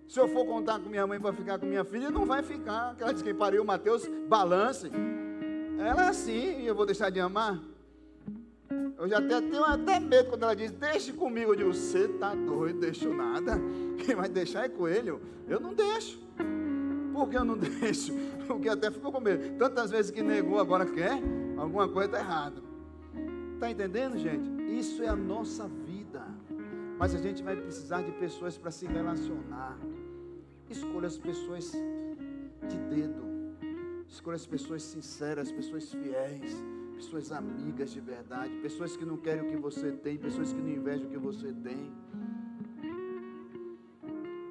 Se eu for contar com minha mãe para ficar com minha filha, não vai ficar. Ela diz que pariu o Mateus, balance. Ela é assim, e eu vou deixar de amar? Eu já tenho até medo quando ela diz, deixe comigo. Eu digo, você está doido, deixo nada. Quem vai deixar é coelho. Eu não deixo. Por que eu não deixo? Porque até ficou com medo. Tantas vezes que negou, agora quer, alguma coisa está errada. Está entendendo, gente? Isso é a nossa vida. Mas a gente vai precisar de pessoas para se relacionar. Escolha as pessoas de dedo. Escolha as pessoas sinceras, pessoas fiéis, pessoas amigas de verdade, pessoas que não querem o que você tem, pessoas que não invejam o que você tem.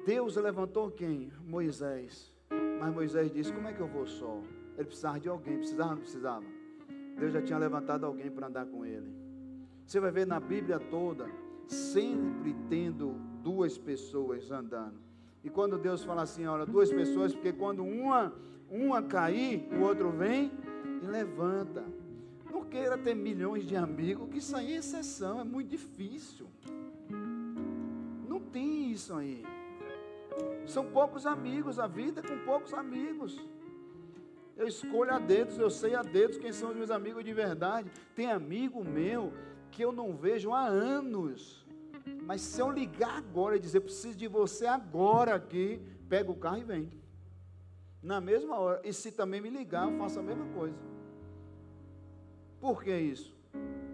Deus levantou quem? Moisés. Mas Moisés disse, como é que eu vou só? Ele precisava de alguém, precisava ou não precisava? Deus já tinha levantado alguém para andar com ele. Você vai ver na Bíblia toda, sempre tendo duas pessoas andando. E quando Deus fala assim, olha, duas pessoas, porque quando uma cair, o outro vem e levanta. Não queira ter milhões de amigos, que isso aí é exceção, é muito difícil. Não tem isso aí. São poucos amigos, a vida é com poucos amigos. Eu escolho a dedos, eu sei a dedos quem são os meus amigos de verdade. Tem amigo meu que eu não vejo há anos. Mas se eu ligar agora e dizer, preciso de você agora aqui, pega o carro e vem. Na mesma hora. E se também me ligar, eu faço a mesma coisa. Por que isso?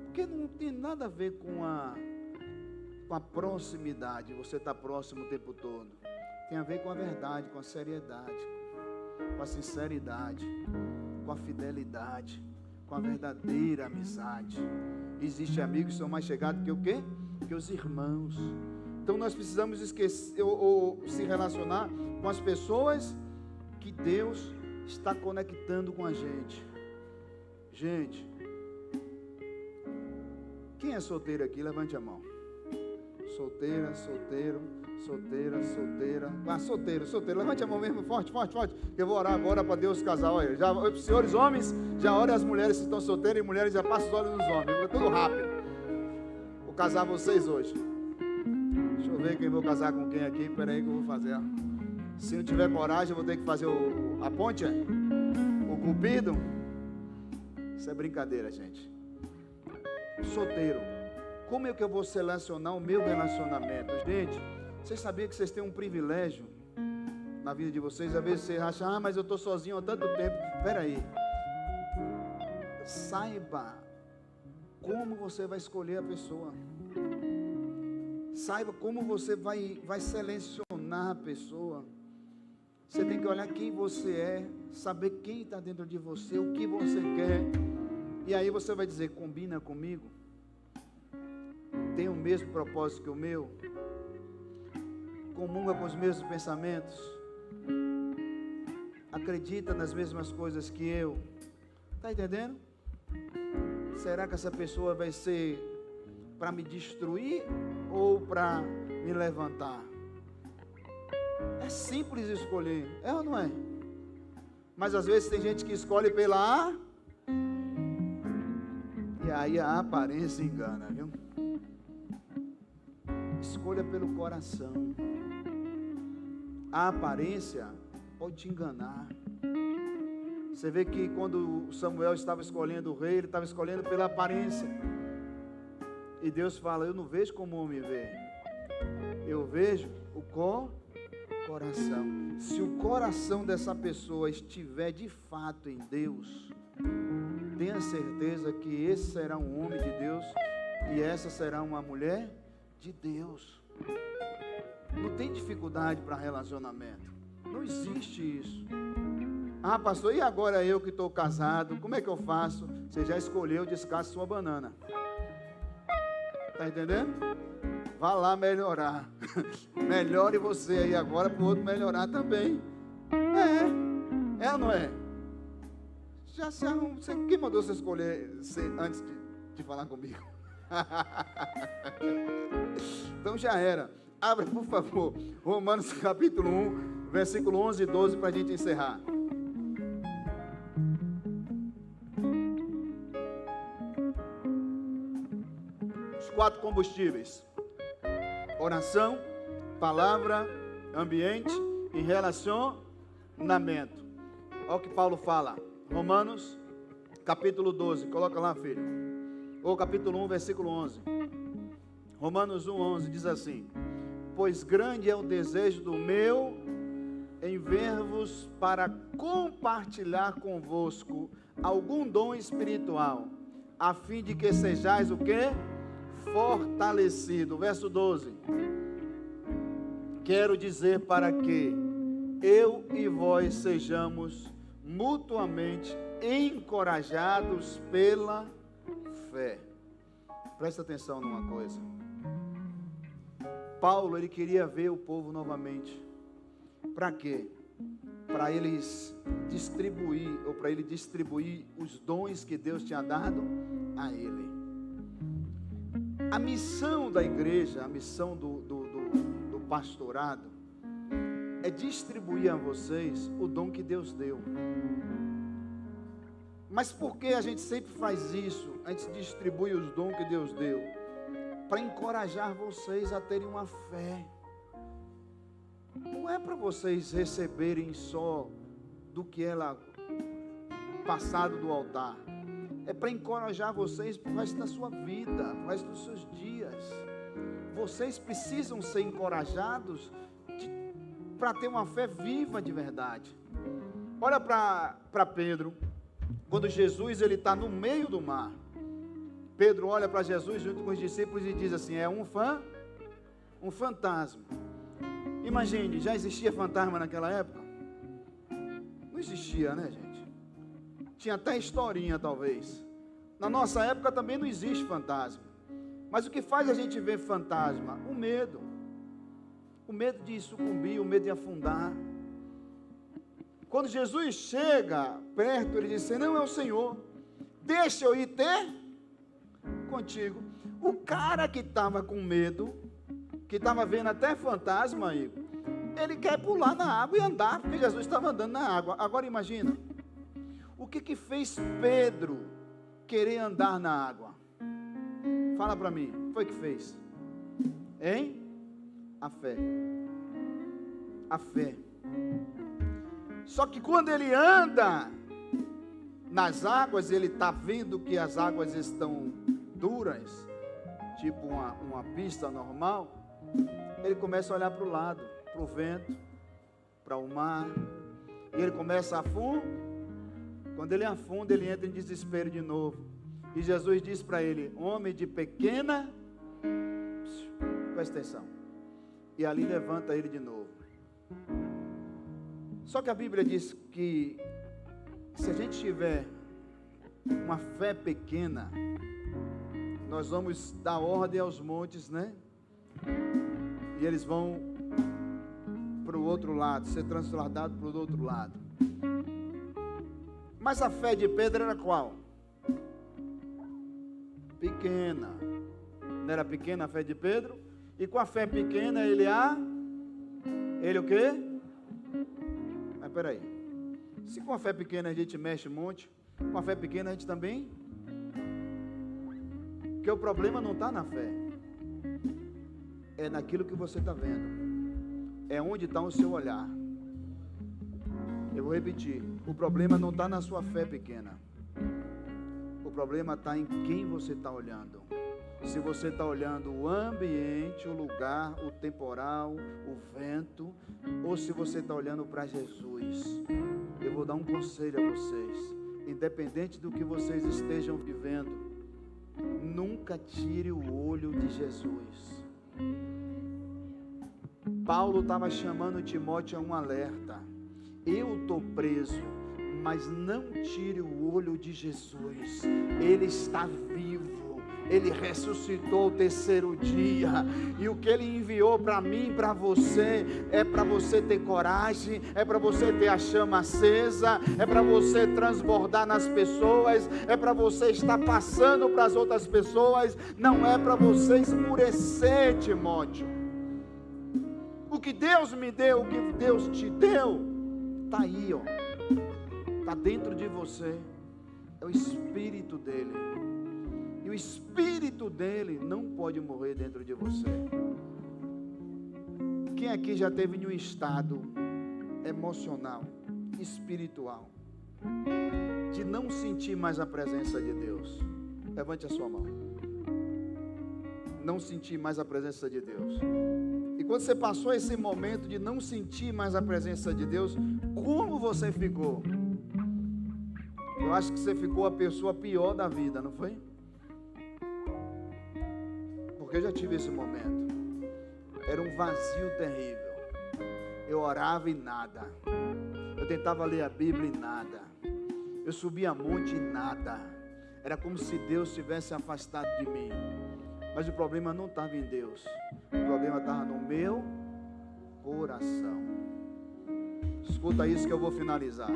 Porque não tem nada a ver com a proximidade, você está próximo o tempo todo. Tem a ver com a verdade, com a seriedade, com a sinceridade, com a fidelidade, com a verdadeira amizade. Existem amigos que são mais chegados que o quê? Que os irmãos. Então nós precisamos esquecer ou se relacionar com as pessoas que Deus está conectando com a gente. Gente, quem é solteiro aqui? Levante a mão. Solteira, solteiro, solteira, solteira. Ah, solteiro, solteiro. Levante a mão mesmo, forte, forte, forte. Eu vou orar agora para Deus casar. Olha, já, senhores homens, já orem as mulheres que estão solteiras, e mulheres já passam os olhos nos homens. É tudo rápido. Vou casar vocês hoje. Deixa eu ver quem vou casar com quem aqui. Espera aí que eu vou fazer. Se não tiver coragem, eu vou ter que fazer a ponte, o cupido. Isso é brincadeira, gente. Solteiro. Como é que eu vou selecionar o meu relacionamento? Gente, vocês sabiam que vocês têm um privilégio na vida de vocês? Às vezes você acha, mas eu estou sozinho há tanto tempo. Espera aí. Saiba como você vai escolher a pessoa. Saiba como você vai selecionar a pessoa. Você tem que olhar quem você é, saber quem está dentro de você, o que você quer. E aí você vai dizer, combina comigo? Tem o mesmo propósito que o meu? Comunga com os mesmos pensamentos? Acredita nas mesmas coisas que eu? Está entendendo? Será que essa pessoa vai ser para me destruir ou para me levantar? É simples escolher, é ou não é? Mas às vezes tem gente que escolhe pela e aí a aparência engana, viu? Escolha pelo coração. A aparência pode te enganar. Você vê que quando Samuel estava escolhendo o rei, ele estava escolhendo pela aparência. E Deus fala, eu não vejo como o homem vê, eu vejo o coração. Se o coração dessa pessoa estiver de fato em Deus, tenha certeza que esse será um homem de Deus e essa será uma mulher de Deus. Não tem dificuldade para relacionamento. Não existe isso. Ah, pastor, e agora eu que estou casado, como é que eu faço? Você já escolheu, descasque sua banana. Está entendendo? Vá lá melhorar. Melhore você aí agora para o outro melhorar também. É ou não é? Já se arruma. Quem mandou você escolher antes de falar comigo? Então já era. Abra, por favor, Romanos capítulo 1, versículo 11 e 12 para a gente encerrar. Os 4 combustíveis: oração, palavra, ambiente e relacionamento. Olha o que Paulo fala. Romanos capítulo 12, coloca lá, filho. Ou capítulo 1, versículo 11. Romanos 1, 11 diz assim: pois grande é o desejo do meu em ver-vos para compartilhar convosco algum dom espiritual, a fim de que sejais o quê? Fortalecido. Verso 12. Quero dizer para que eu e vós sejamos mutuamente encorajados pela fé. Presta atenção numa coisa. Paulo, ele queria ver o povo novamente. Para quê? Para eles distribuir, ou para ele distribuir os dons que Deus tinha dado a ele. A missão da igreja, a missão do pastorado, é distribuir a vocês o dom que Deus deu. Mas por que a gente sempre faz isso? A gente distribui os dons que Deus deu para encorajar vocês a terem uma fé. Não é para vocês receberem só do que ela passado do altar. É para encorajar vocês para o resto da sua vida, para o resto dos seus dias. Vocês precisam ser encorajados para ter uma fé viva de verdade. Olha para Pedro, quando Jesus está no meio do mar. Pedro olha para Jesus junto com os discípulos e diz assim: é um fantasma. Imagine, já existia fantasma naquela época? Não existia, né, gente? Tinha até historinha, talvez. Na nossa época também não existe fantasma. Mas o que faz a gente ver fantasma? O medo. O medo de sucumbir, o medo de afundar. Quando Jesus chega perto, ele disse: não é o Senhor, deixa eu ir ter contigo. O cara que estava com medo, que estava vendo até fantasma aí, ele quer pular na água e andar, porque Jesus estava andando na água. Agora imagina, o que fez Pedro querer andar na água? Fala para mim, foi que fez? Hein? A fé. A fé. Só que quando ele anda nas águas, ele está vendo que as águas estão duras, tipo uma pista normal. Ele começa a olhar para o lado, para o vento, para o mar, e ele começa a afundar. Quando ele afunda, ele entra em desespero de novo. E Jesus diz para ele: homem de pequena, presta atenção. E ali levanta ele de novo. Só que a Bíblia diz que se a gente tiver uma fé pequena, nós vamos dar ordem aos montes, né? E eles vão para o outro lado, ser transladados para o outro lado. Mas a fé de Pedro era qual? Pequena. Não era pequena a fé de Pedro? E com a fé pequena ele o quê? Mas peraí, se com a fé pequena a gente mexe um monte, com a fé pequena a gente também, porque o problema não está na fé, é naquilo que você está vendo, é onde está o seu olhar. Eu vou repetir, o problema não está na sua fé pequena, o problema está em quem você está olhando. Se você está olhando o ambiente, o lugar, o temporal, o vento, ou se você está olhando para Jesus. Eu vou dar um conselho a vocês, independente do que vocês estejam vivendo, nunca tire o olho de Jesus. Paulo estava chamando Timóteo a um alerta: eu estou preso, mas não tire o olho de Jesus, Ele está vivo. Ele ressuscitou o terceiro dia, e o que Ele enviou para mim e para você, é para você ter coragem, é para você ter a chama acesa, é para você transbordar nas pessoas, é para você estar passando para as outras pessoas, não é para você esmurecer, Timóteo. O que Deus me deu, o que Deus te deu, está aí, ó, está dentro de você, é o Espírito dEle. E o Espírito dele não pode morrer dentro de você. Quem aqui já teve em um estado emocional, espiritual, de não sentir mais a presença de Deus? Levante a sua mão. Não sentir mais a presença de Deus. E quando você passou esse momento de não sentir mais a presença de Deus, como você ficou? Eu acho que você ficou a pessoa pior da vida, não foi? Porque eu já tive esse momento. Era um vazio terrível. Eu orava e nada. Eu tentava ler a Bíblia e nada. Eu subia monte e nada. Era como se Deus tivesse afastado de mim. Mas o problema não estava em Deus. O problema estava no meu coração. Escuta isso que eu vou finalizar.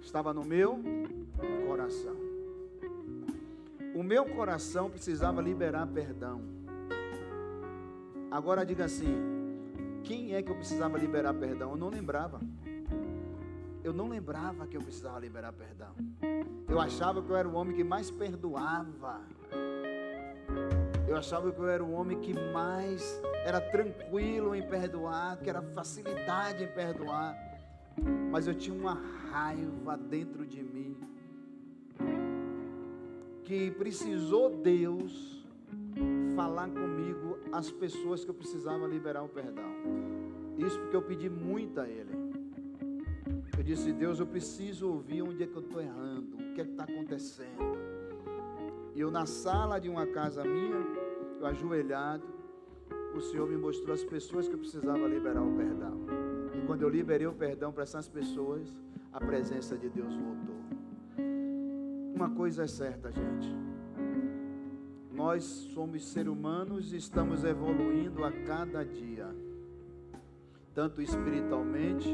Estava no meu coração. O meu coração precisava liberar perdão. Agora diga assim: quem é que eu precisava liberar perdão? Eu não lembrava. Eu não lembrava que eu precisava liberar perdão. Eu achava que eu era o homem que mais perdoava. Eu achava que eu era o homem que mais era tranquilo em perdoar, que era facilidade em perdoar. Mas eu tinha uma raiva dentro de mim, que precisou Deus falar comigo as pessoas que eu precisava liberar o perdão. Isso porque eu pedi muito a Ele. Eu disse: Deus, eu preciso ouvir onde é que eu estou errando, o que é que está acontecendo. E eu, na sala de uma casa minha, eu ajoelhado, o Senhor me mostrou as pessoas que eu precisava liberar o perdão. E quando eu liberei o perdão para essas pessoas, a presença de Deus voltou. Uma coisa é certa, gente: nós somos seres humanos e estamos evoluindo a cada dia, tanto espiritualmente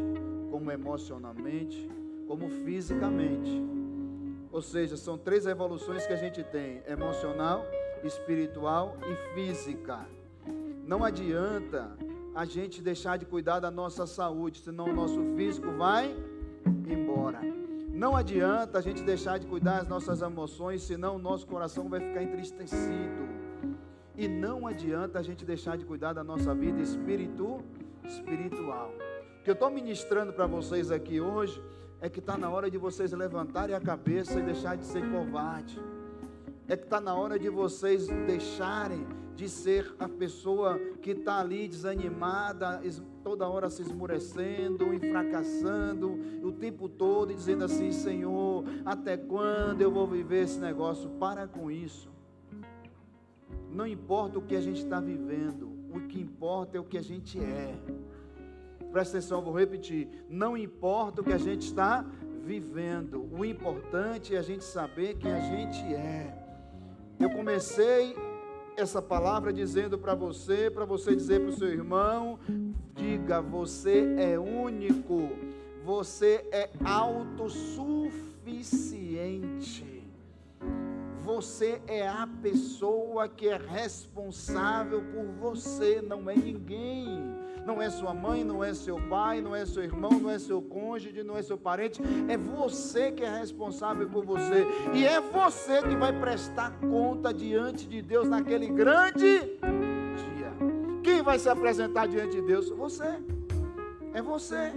como emocionalmente, como fisicamente. Ou seja, são 3 evoluções que a gente tem: emocional, espiritual e física. Não adianta a gente deixar de cuidar da nossa saúde, senão o nosso físico vai embora. Não adianta a gente deixar de cuidar das nossas emoções, senão o nosso coração vai ficar entristecido. E não adianta a gente deixar de cuidar da nossa vida espiritual. O que eu estou ministrando para vocês aqui hoje é que está na hora de vocês levantarem a cabeça e deixar de ser covarde. É que está na hora de vocês deixarem de ser a pessoa que está ali desanimada, toda hora se esmorecendo, fracassando, o tempo todo e dizendo assim: Senhor, até quando eu vou viver esse negócio? Para com isso. Não importa o que a gente está vivendo, o que importa é o que a gente é. Presta atenção, eu vou repetir: não importa o que a gente está vivendo, o importante é a gente saber quem a gente é. Eu comecei essa palavra dizendo para você dizer para o seu irmão: diga, você é único, você é autossuficiente. Você é a pessoa que é responsável por você, não é ninguém. Não é sua mãe, não é seu pai, não é seu irmão, não é seu cônjuge, não é seu parente. É você que é responsável por você. E é você que vai prestar conta diante de Deus naquele grande dia. Quem vai se apresentar diante de Deus? Você. É você.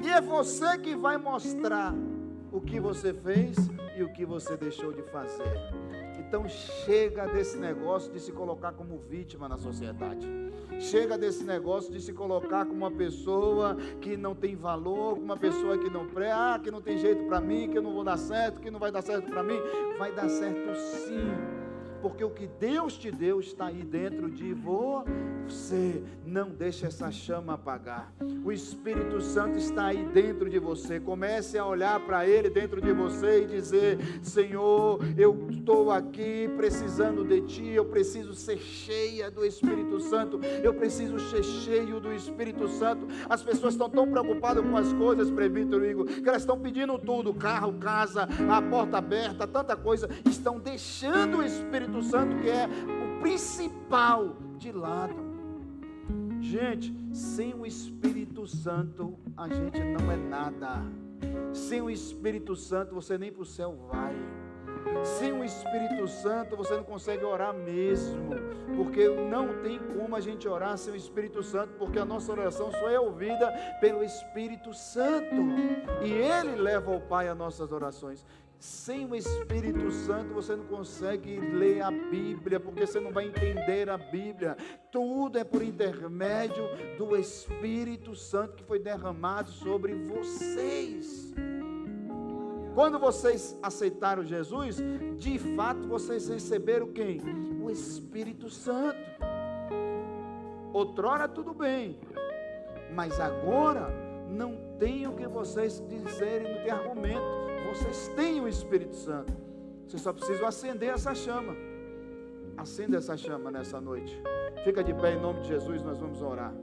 E é você que vai mostrar o que você fez e o que você deixou de fazer. Então chega desse negócio de se colocar como vítima na sociedade. Chega desse negócio de se colocar como uma pessoa que não tem valor, como uma pessoa que não presta, que não tem jeito para mim, que eu não vou dar certo, que não vai dar certo para mim. Vai dar certo sim, porque o que Deus te deu está aí dentro de você. Não deixe essa chama apagar. O Espírito Santo está aí dentro de você. Comece a olhar para Ele dentro de você e dizer: Senhor, eu estou aqui precisando de Ti, eu preciso ser cheia do Espírito Santo, eu preciso ser cheio do Espírito Santo. As pessoas estão tão preocupadas com as coisas, presbítero Igor, que elas estão pedindo tudo: carro, casa, a porta aberta, tanta coisa, estão deixando o Espírito Santo, que é o principal, de lado. Gente, sem o Espírito Santo a gente não é nada. Sem o Espírito Santo você nem para o céu vai. Sem o Espírito Santo você não consegue orar mesmo, porque não tem como a gente orar sem o Espírito Santo, porque a nossa oração só é ouvida pelo Espírito Santo, e Ele leva ao Pai as nossas orações. Sem o Espírito Santo você não consegue ler a Bíblia, porque você não vai entender a Bíblia. Tudo é por intermédio do Espírito Santo que foi derramado sobre vocês. Quando vocês aceitaram Jesus, de fato vocês receberam quem? O Espírito Santo. Outrora tudo bem, mas agora não tem o que vocês dizerem, não tem argumento. Vocês têm o Espírito Santo. Vocês só precisam acender essa chama. Acenda essa chama nessa noite. Fica de pé em nome de Jesus, nós vamos orar.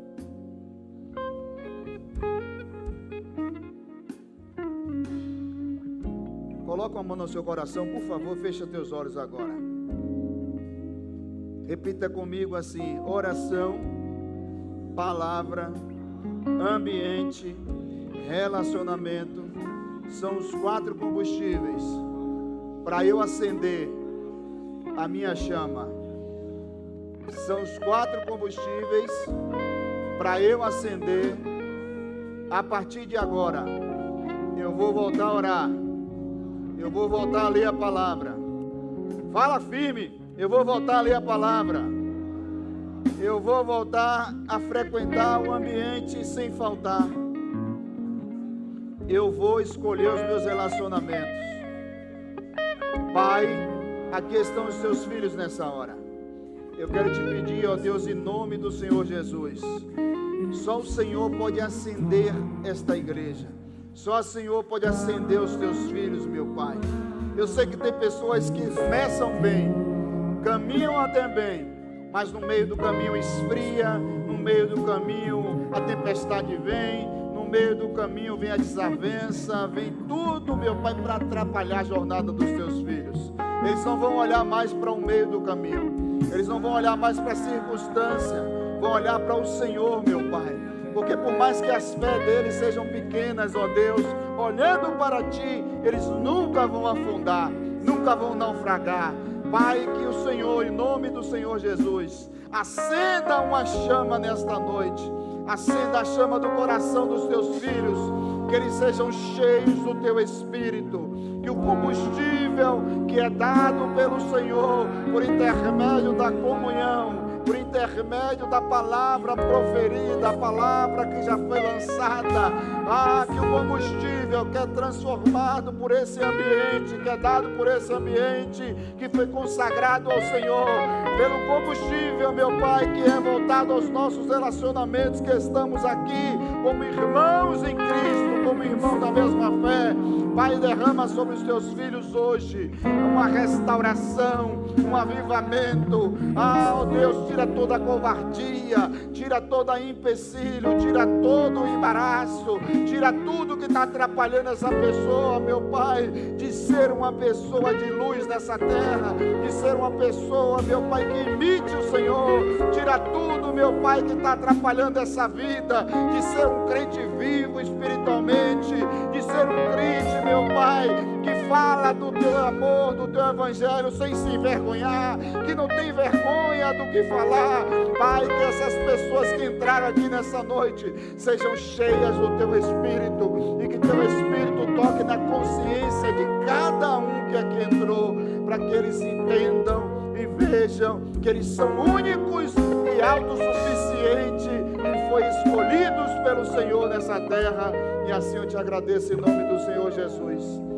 Coloca uma mão no seu coração, por favor, fecha teus olhos agora. Repita comigo assim: oração, palavra, ambiente, relacionamento são os 4 combustíveis para eu acender a minha chama. São os 4 combustíveis para eu acender. A partir de agora eu vou voltar a orar, eu vou voltar a ler a palavra. Fala firme: eu vou voltar a ler a palavra, eu vou voltar a frequentar o ambiente sem faltar. Eu vou escolher os meus relacionamentos. Pai, aqui estão os seus filhos nessa hora. Eu quero te pedir, ó Deus, em nome do Senhor Jesus, só o Senhor pode acender esta igreja. Só o Senhor pode acender os teus filhos, meu Pai. Eu sei que tem pessoas que começam bem, caminham até bem, mas no meio do caminho esfria, no meio do caminho a tempestade vem, no meio do caminho vem a desavença, vem tudo, meu Pai, para atrapalhar a jornada dos teus filhos. Eles não vão olhar mais para o meio do caminho, eles não vão olhar mais para a circunstância, vão olhar para o Senhor, meu Pai. Porque por mais que as fé deles sejam pequenas, ó Deus, olhando para Ti, eles nunca vão afundar, nunca vão naufragar. Pai, que o Senhor, em nome do Senhor Jesus, acenda uma chama nesta noite, acenda a chama do coração dos Teus filhos, que eles sejam cheios do Teu Espírito, que o combustível que é dado pelo Senhor, por intermédio da comunhão, por intermédio da palavra proferida, a palavra que já foi lançada, que o combustível que é transformado por esse ambiente, que é dado por esse ambiente, que foi consagrado ao Senhor, pelo combustível, meu Pai, que é voltado aos nossos relacionamentos, que estamos aqui como irmãos em Cristo, como irmãos da mesma fé. Pai, derrama sobre os Teus filhos hoje uma restauração, um avivamento. Ó Deus, tira toda a covardia, tira todo empecilho, tira todo o embaraço, tira tudo que está atrapalhando essa pessoa, meu Pai, de ser uma pessoa de luz nessa terra, de ser uma pessoa, meu Pai, que imite o Senhor. Tira tudo, meu Pai, que está atrapalhando essa vida, de ser um crente vivo espiritualmente, de ser um crente, meu Pai, que fala do Teu amor, do Teu Evangelho sem se envergonhar, que não tem vergonha do que falar. Pai, que essas pessoas que entraram aqui nessa noite sejam cheias do Teu Espírito, e que Teu Espírito toque na consciência de cada um que aqui entrou, para que eles entendam e vejam que eles são únicos e autossuficientes e foi escolhidos pelo Senhor nessa terra. E assim eu Te agradeço em nome do Senhor Jesus.